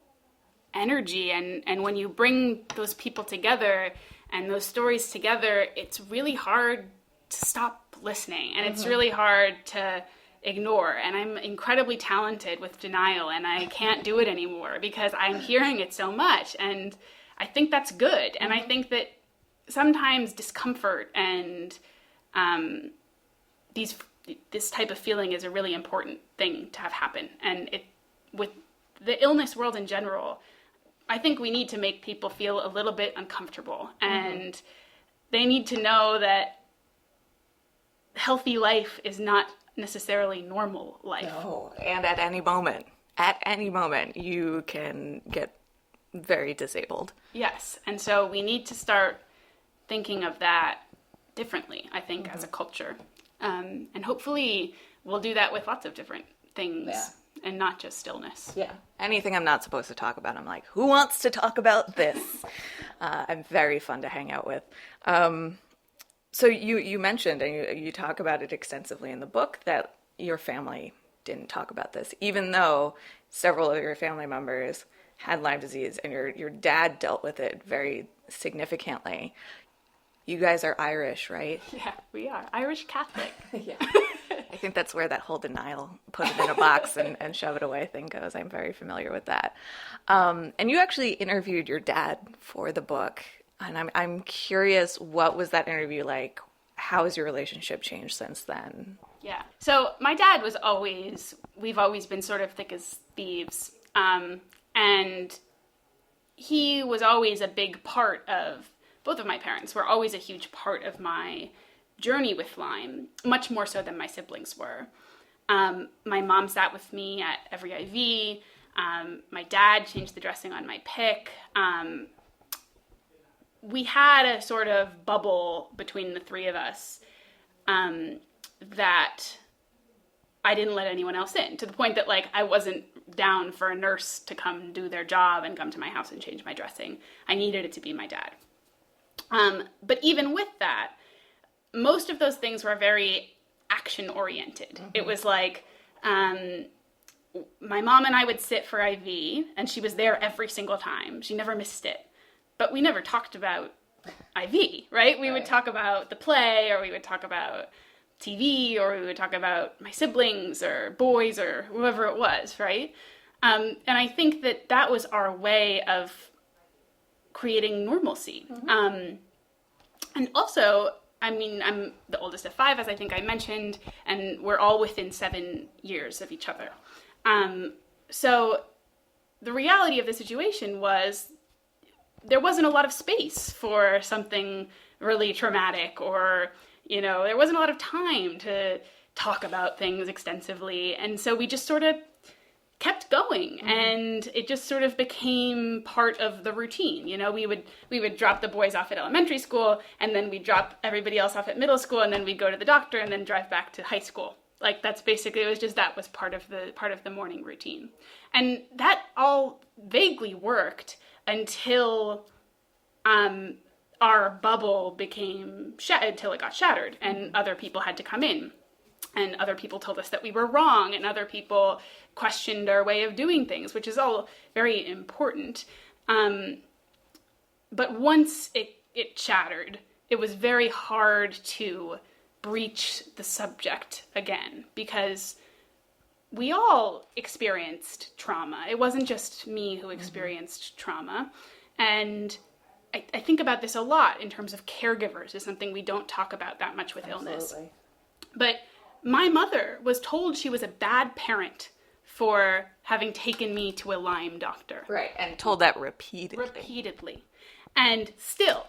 energy. And when you bring those people together and those stories together, it's really hard to stop listening. And it's really hard to ignore. And I'm incredibly talented with denial, and I can't do it anymore because I'm hearing it so much. And I think that's good. And I think that sometimes discomfort and this type of feeling is a really important thing to have happen. And with the illness world in general, I think we need to make people feel a little bit uncomfortable, and they need to know that healthy life is not necessarily normal life. No, and at any moment, you can get very disabled. Yes, and so we need to start thinking of that differently, I think, as a culture. And hopefully we'll do that with lots of different things and not just illness. Yeah. Anything I'm not supposed to talk about, I'm like, who wants to talk about this? I'm very fun to hang out with. So you mentioned, and you talk about it extensively in the book, that your family didn't talk about this, even though several of your family members had Lyme disease and your dad dealt with it very significantly. You guys are Irish, right? Yeah, we are. Irish Catholic. Yeah. I think that's where that whole denial, put it in a box and shove it away thing goes. I'm very familiar with that. And you actually interviewed your dad for the book. And I'm curious, what was that interview like? How has your relationship changed since then? Yeah. So my dad we've always been sort of thick as thieves. And he was always a big part of, both of my parents were always a huge part of my journey with Lyme, much more so than my siblings were. My mom sat with me at every IV. My dad changed the dressing on my pick. We had a sort of bubble between the three of us that I didn't let anyone else in, to the point that I wasn't down for a nurse to come do their job and come to my house and change my dressing. I needed it to be my dad. But even with that, most of those things were very action-oriented. It was My mom and I would sit for IV, and she was there every single time. She never missed it. But we never talked about IV, right? We would talk about the play, or we would talk about TV, or we would talk about my siblings or boys or whoever it was, right? And I think that was our way of creating normalcy. And also, I mean, I'm the oldest of 5, as I think I mentioned, and we're all within 7 years of each other. So the reality of the situation was there wasn't a lot of space for something really traumatic, or, you know, there wasn't a lot of time to talk about things extensively. And so we just sort of kept going, and it just sort of became part of the routine. You know, we would drop the boys off at elementary school, and then we'd drop everybody else off at middle school, and then we'd go to the doctor, and then drive back to high school. Like, that's basically, that was part of the morning routine. And that all vaguely worked until our bubble until it got shattered, and other people had to come in. And other people told us that we were wrong, and other people questioned our way of doing things, which is all very important. But once it shattered, it was very hard to breach the subject again, because we all experienced trauma. It wasn't just me who experienced trauma. And I think about this a lot in terms of caregivers. Is something we don't talk about that much with illness. But my mother was told she was a bad parent for having taken me to a Lyme doctor. Right, and told that repeatedly. Repeatedly. And still,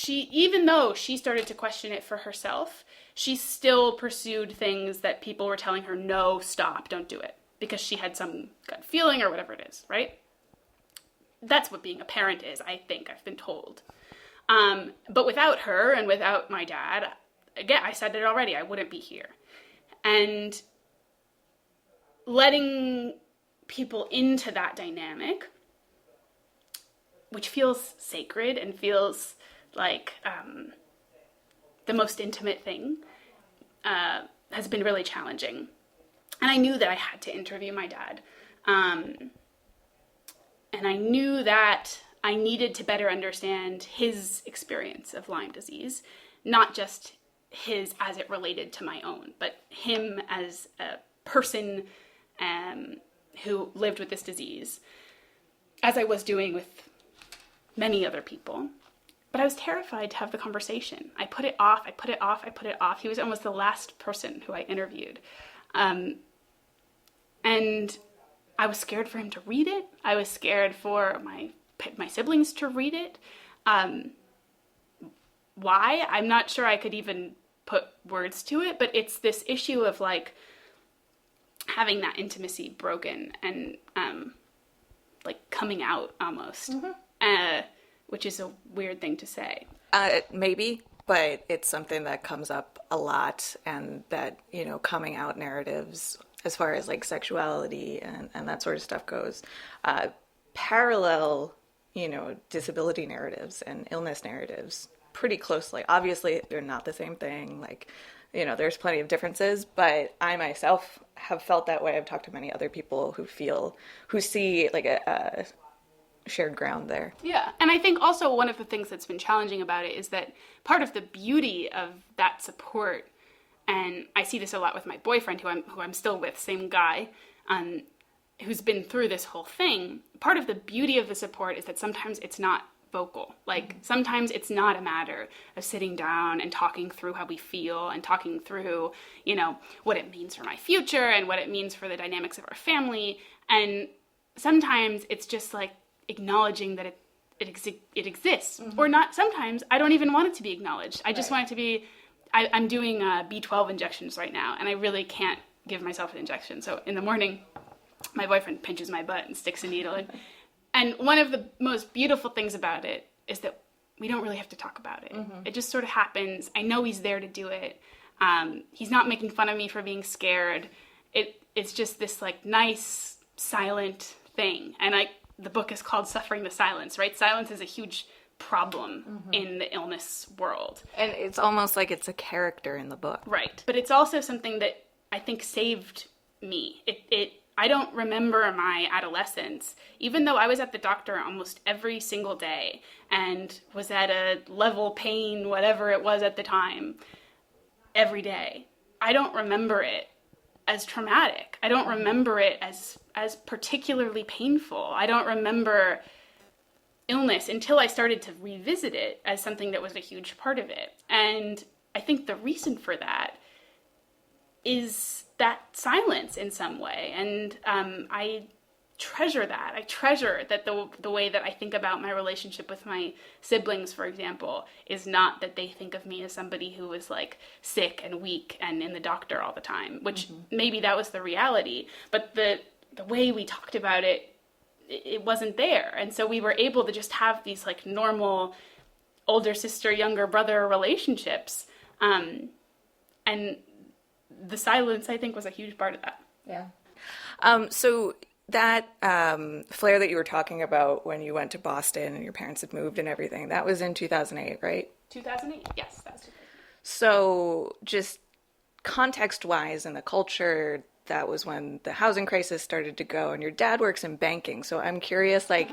even though she started to question it for herself, she still pursued things that people were telling her, no, stop, don't do it, because she had some gut feeling or whatever it is, right? That's what being a parent is, I think, I've been told. But without her and without my dad, again, I said it already, I wouldn't be here. And letting people into that dynamic, which feels sacred and feels like the most intimate thing, has been really challenging. And I knew that I had to interview my dad. And I knew that I needed to better understand his experience of Lyme disease, not just his as it related to my own, but him as a person who lived with this disease, as I was doing with many other people. But I was terrified to have the conversation. I put it off. He was almost the last person who I interviewed. And I was scared for him to read it. I was scared for my siblings to read it. Why? I'm not sure I could even put words to it, but it's this issue of like having that intimacy broken and like coming out almost, which is a weird thing to say. Maybe, but it's something that comes up a lot, and that, you know, coming out narratives as far as like sexuality and that sort of stuff goes, parallel, you know, disability narratives and illness narratives pretty closely. Obviously, they're not the same thing. Like, you know, there's plenty of differences, but I myself have felt that way. I've talked to many other people who see like a shared ground there. Yeah. And I think also one of the things that's been challenging about it is that part of the beauty of that support, and I see this a lot with my boyfriend, who I'm still with, same guy, who's been through this whole thing. Part of the beauty of the support is that sometimes it's not vocal. Like, sometimes it's not a matter of sitting down and talking through how we feel and talking through, you know, what it means for my future and what it means for the dynamics of our family. And sometimes it's just like acknowledging that it exists. Or not. Sometimes I don't even want it to be acknowledged. I just want it to be, I'm doing B12 injections right now, and I really can't give myself an injection. So in the morning, my boyfriend pinches my butt and sticks a needle in. And one of the most beautiful things about it is that we don't really have to talk about it. It just sort of happens. I know he's there to do it. He's not making fun of me for being scared. It's just this like nice, silent thing. And the book is called Suffering the Silence, right? Silence is a huge problem in the illness world. And it's almost like it's a character in the book. Right. But it's also something that I think saved me. I don't remember my adolescence, even though I was at the doctor almost every single day and was at a level pain, whatever it was at the time, every day. I don't remember it as traumatic. I don't remember it as particularly painful. I don't remember illness until I started to revisit it as something that was a huge part of it. And I think the reason for that is that silence in some way. And I treasure that. I treasure that the way that I think about my relationship with my siblings, for example, is not that they think of me as somebody who was like sick and weak and in the doctor all the time, which maybe that was the reality, but the way we talked about it, it wasn't there. And so we were able to just have these like normal older sister, younger brother relationships. And the silence, I think, was a huge part of that. Yeah. So that flare that you were talking about when you went to Boston and your parents had moved and everything, that was in 2008, right? 2008, yes, that was 2008. So just context-wise in the culture, that was when the housing crisis started to go, and your dad works in banking. So I'm curious, like,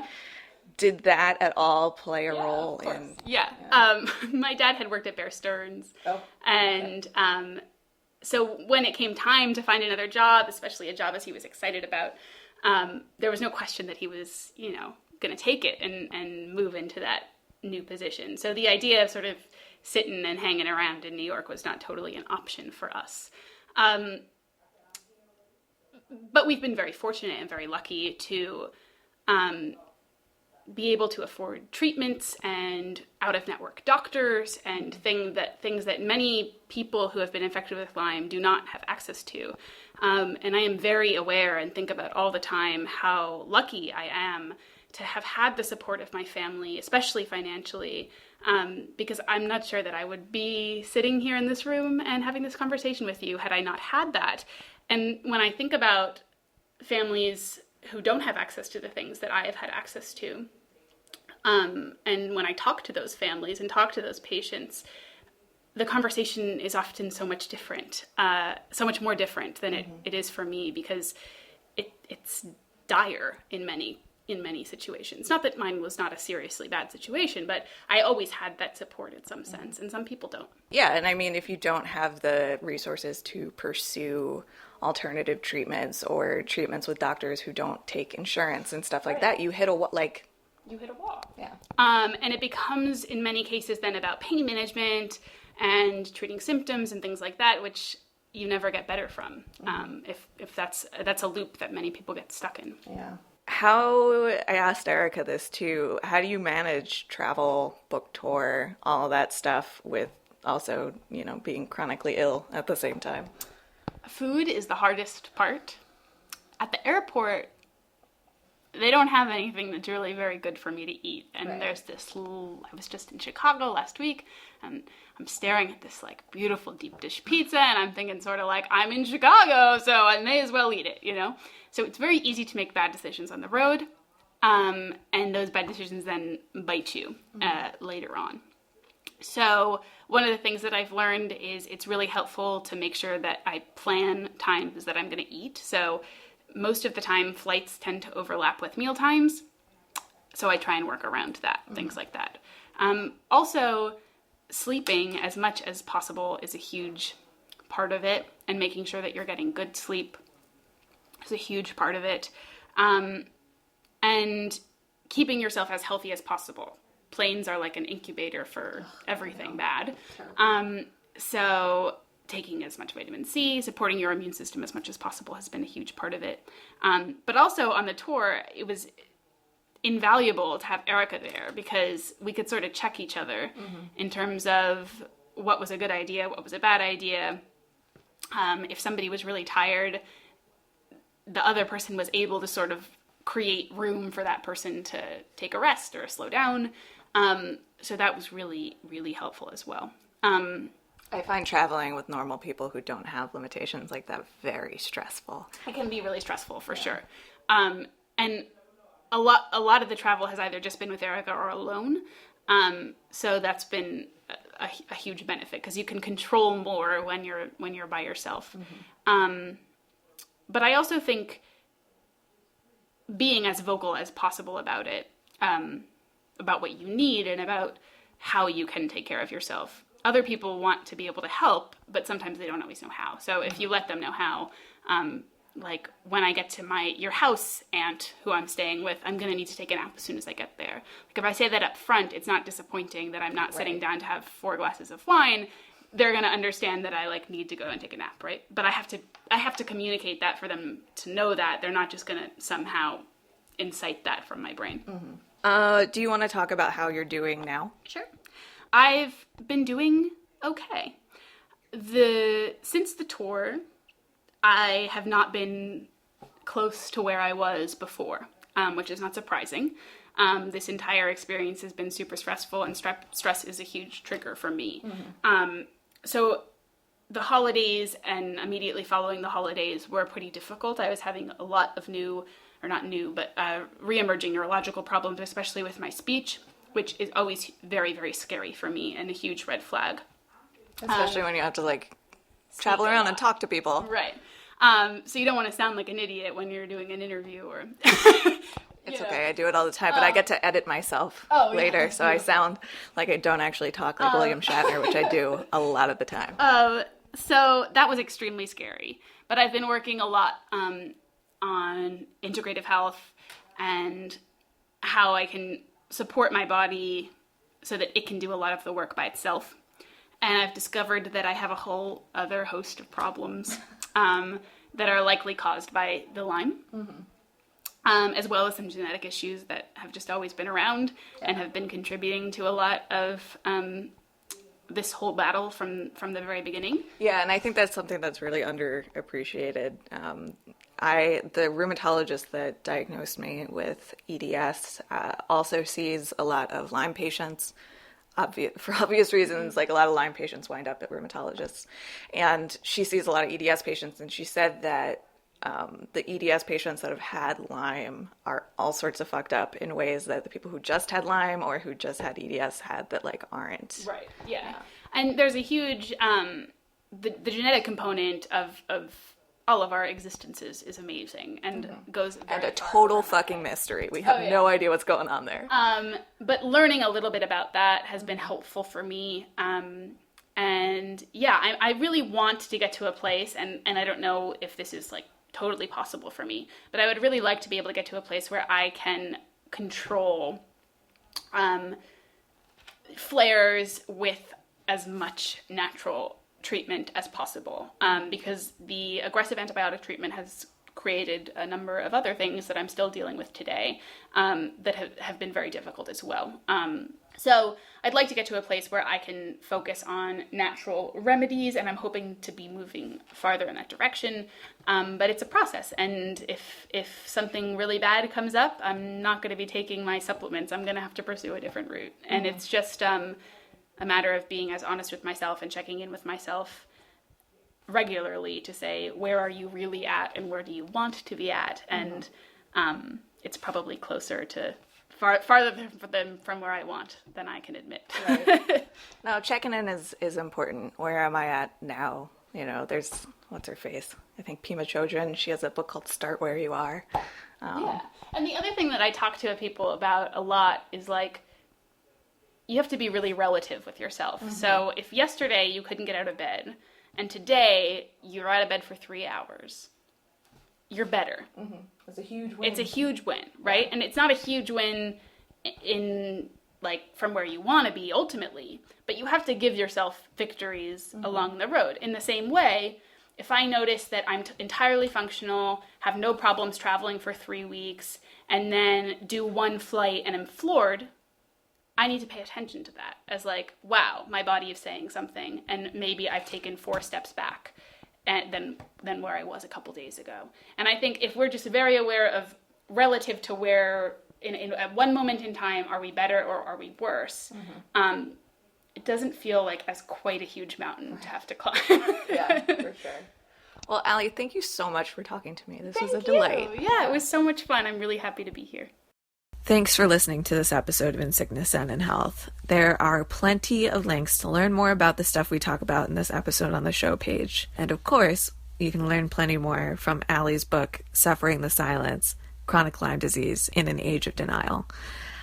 did that at all play a role in? Yeah. My dad had worked at Bear Stearns. Oh. And so when it came time to find another job, especially a job as he was excited about, there was no question that he was, going to take it and move into that new position. So the idea of sort of sitting and hanging around in New York was not totally an option for us. But we've been very fortunate and very lucky to be able to afford treatments and out-of-network doctors and things that many people who have been infected with Lyme do not have access to. And I am very aware and think about all the time how lucky I am to have had the support of my family, especially financially, because I'm not sure that I would be sitting here in this room and having this conversation with you had I not had that. And when I think about families who don't have access to the things that I have had access to, and when I talk to those families and talk to those patients, the conversation is often so much different, so much more different than it is for me, because it's dire in many situations. Not that mine was not a seriously bad situation, but I always had that support in some sense, and some people don't. Yeah, and I mean, if you don't have the resources to pursue alternative treatments or treatments with doctors who don't take insurance and stuff like that, you hit a wall. Yeah. And it becomes, in many cases, then about pain management and treating symptoms and things like that, which you never get better from. If that's a loop that many people get stuck in. Yeah. I asked Erica this too, how do you manage travel, book tour, all of that stuff with also, being chronically ill at the same time? Food is the hardest part. At the airport, they don't have anything that's really very good for me to eat. And there's this I was just in Chicago last week, and I'm staring at this like beautiful deep dish pizza, and I'm thinking sort of like, I'm in Chicago, so I may as well eat it, So it's very easy to make bad decisions on the road, and those bad decisions then bite you later on. So one of the things that I've learned is it's really helpful to make sure that I plan times that I'm going to eat. So most of the time, flights tend to overlap with meal times, so I try and work around that, things like that. Also, sleeping as much as possible is a huge part of it, and making sure that you're getting good sleep is a huge part of it. And keeping yourself as healthy as possible. Planes are like an incubator for everything bad. So taking as much vitamin C, supporting your immune system as much as possible has been a huge part of it. But also on the tour, it was invaluable to have Erica there, because we could sort of check each other in terms of what was a good idea, what was a bad idea. If somebody was really tired, the other person was able to sort of create room for that person to take a rest or slow down. So that was really, really helpful as well. I find traveling with normal people who don't have limitations like that very stressful. It can be really stressful for sure. And a lot of the travel has either just been with Erica or alone. So that's been a huge benefit, because you can control more when you're by yourself. But I also think being as vocal as possible about it, about what you need and about how you can take care of yourself. Other people want to be able to help, but sometimes they don't always know how. So if you let them know how, like when I get to your house aunt who I'm staying with, I'm going to need to take a nap as soon as I get there. Like if I say that up front, it's not disappointing that I'm not sitting down to have 4 glasses of wine. They're going to understand that I like need to go and take a nap, right? But I have to communicate that for them to know that. They're not just going to somehow incite that from my brain. Do you want to talk about how you're doing now? Sure. I've been doing okay. Since the tour, I have not been close to where I was before, which is not surprising. This entire experience has been super stressful, and stress is a huge trigger for me. So the holidays and immediately following the holidays were pretty difficult. I was having a lot of re-emerging neurological problems, especially with my speech, which is always very, very scary for me and a huge red flag. Especially when you have to like travel around and talk to people. Right. So you don't want to sound like an idiot when you're doing an interview or... It's okay, I do it all the time, but I get to edit myself later, so I sound like I don't actually talk like William Shatner, which I do a lot of the time. So that was extremely scary. But I've been working a lot on integrative health and how I can support my body so that it can do a lot of the work by itself. And I've discovered that I have a whole other host of problems that are likely caused by the Lyme. As well as some genetic issues that have just always been around and have been contributing to a lot of this whole battle from the very beginning. Yeah, and I think that's something that's really underappreciated. The rheumatologist that diagnosed me with EDS also sees a lot of Lyme patients. For obvious reasons, like a lot of Lyme patients wind up at rheumatologists. And she sees a lot of EDS patients, and she said that the EDS patients that have had Lyme are all sorts of fucked up in ways that the people who just had Lyme or who just had EDS had that like aren't. Right. Yeah. And there's a huge the genetic component of all of our existences is amazing and goes very and a total fucking mystery. We have no idea what's going on there. But learning a little bit about that has been helpful for me. And yeah, I really want to get to a place, and I don't know if this is like totally possible for me, but I would really like to be able to get to a place where I can control flares with as much natural treatment as possible, because the aggressive antibiotic treatment has created a number of other things that I'm still dealing with today that have been very difficult as well. So I'd like to get to a place where I can focus on natural remedies, and I'm hoping to be moving farther in that direction. But it's a process, and if something really bad comes up, I'm not going to be taking my supplements. I'm going to have to pursue a different route. And it's just a matter of being as honest with myself and checking in with myself regularly to say, where are you really at and where do you want to be at? And it's probably closer to farther from where I want than I can admit. Right. No, checking in is important. Where am I at now? You know, there's, what's her face? I think Pima Chodron, she has a book called Start Where You Are. Yeah. And the other thing that I talk to people about a lot is like, you have to be really relative with yourself. So if yesterday you couldn't get out of bed and today you're out of bed for 3 hours, you're better. It's a huge win. It's a huge win, right? And it's not a huge win in like from where you want to be ultimately, but you have to give yourself victories along the road. In the same way, if I notice that I'm entirely functional, have no problems traveling for 3 weeks, and then do one flight and I'm floored, I need to pay attention to that as like, wow, my body is saying something, and maybe I've taken 4 steps back and than where I was a couple days ago. And I think if we're just very aware of relative to where at one moment in time, are we better or are we worse? It doesn't feel like as quite a huge mountain to have to climb. Yeah, for sure. Well, Allie, thank you so much for talking to me. This was a delight. Yeah, it was so much fun. I'm really happy to be here. Thanks for listening to this episode of In Sickness and in Health. There are plenty of links to learn more about the stuff we talk about in this episode on the show page. And of course, you can learn plenty more from Allie's book, Suffering the Silence, Chronic Lyme Disease in an Age of Denial.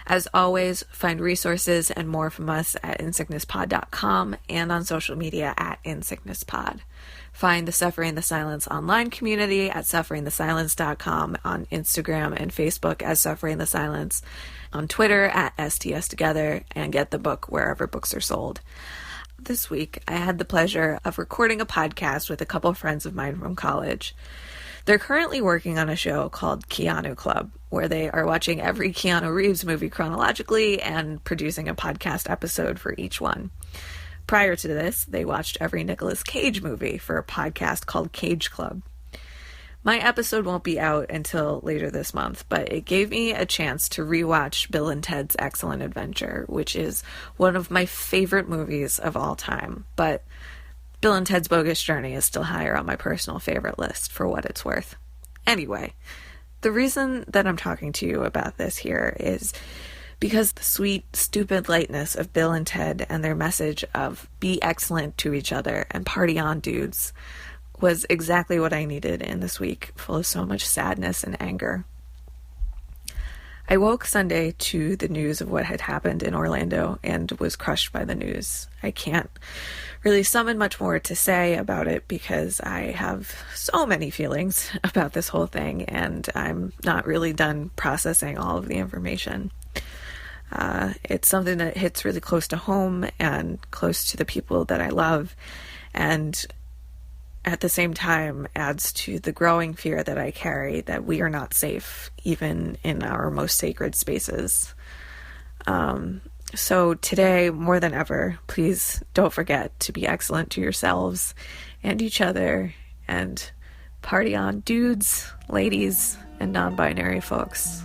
As always, find resources and more from us at insicknesspod.com and on social media at insicknesspod. Find the Suffering the Silence online community at sufferingthesilence.com, on Instagram and Facebook as Suffering the Silence, on Twitter at STS Together, and get the book wherever books are sold. This week, I had the pleasure of recording a podcast with a couple friends of mine from college. They're currently working on a show called Keanu Club, where they are watching every Keanu Reeves movie chronologically and producing a podcast episode for each one. Prior to this, they watched every Nicolas Cage movie for a podcast called Cage Club. My episode won't be out until later this month, but it gave me a chance to rewatch Bill and Ted's Excellent Adventure, which is one of my favorite movies of all time. But Bill and Ted's Bogus Journey is still higher on my personal favorite list, for what it's worth. Anyway, the reason that I'm talking to you about this here is because the sweet, stupid lightness of Bill and Ted and their message of be excellent to each other and party on, dudes, was exactly what I needed in this week full of so much sadness and anger. I woke Sunday to the news of what had happened in Orlando and was crushed by the news. I can't really summon much more to say about it because I have so many feelings about this whole thing and I'm not really done processing all of the information. It's something that hits really close to home and close to the people that I love, and at the same time adds to the growing fear that I carry that we are not safe, even in our most sacred spaces. So today, more than ever, please don't forget to be excellent to yourselves and each other, and party on, dudes, ladies, and non-binary folks.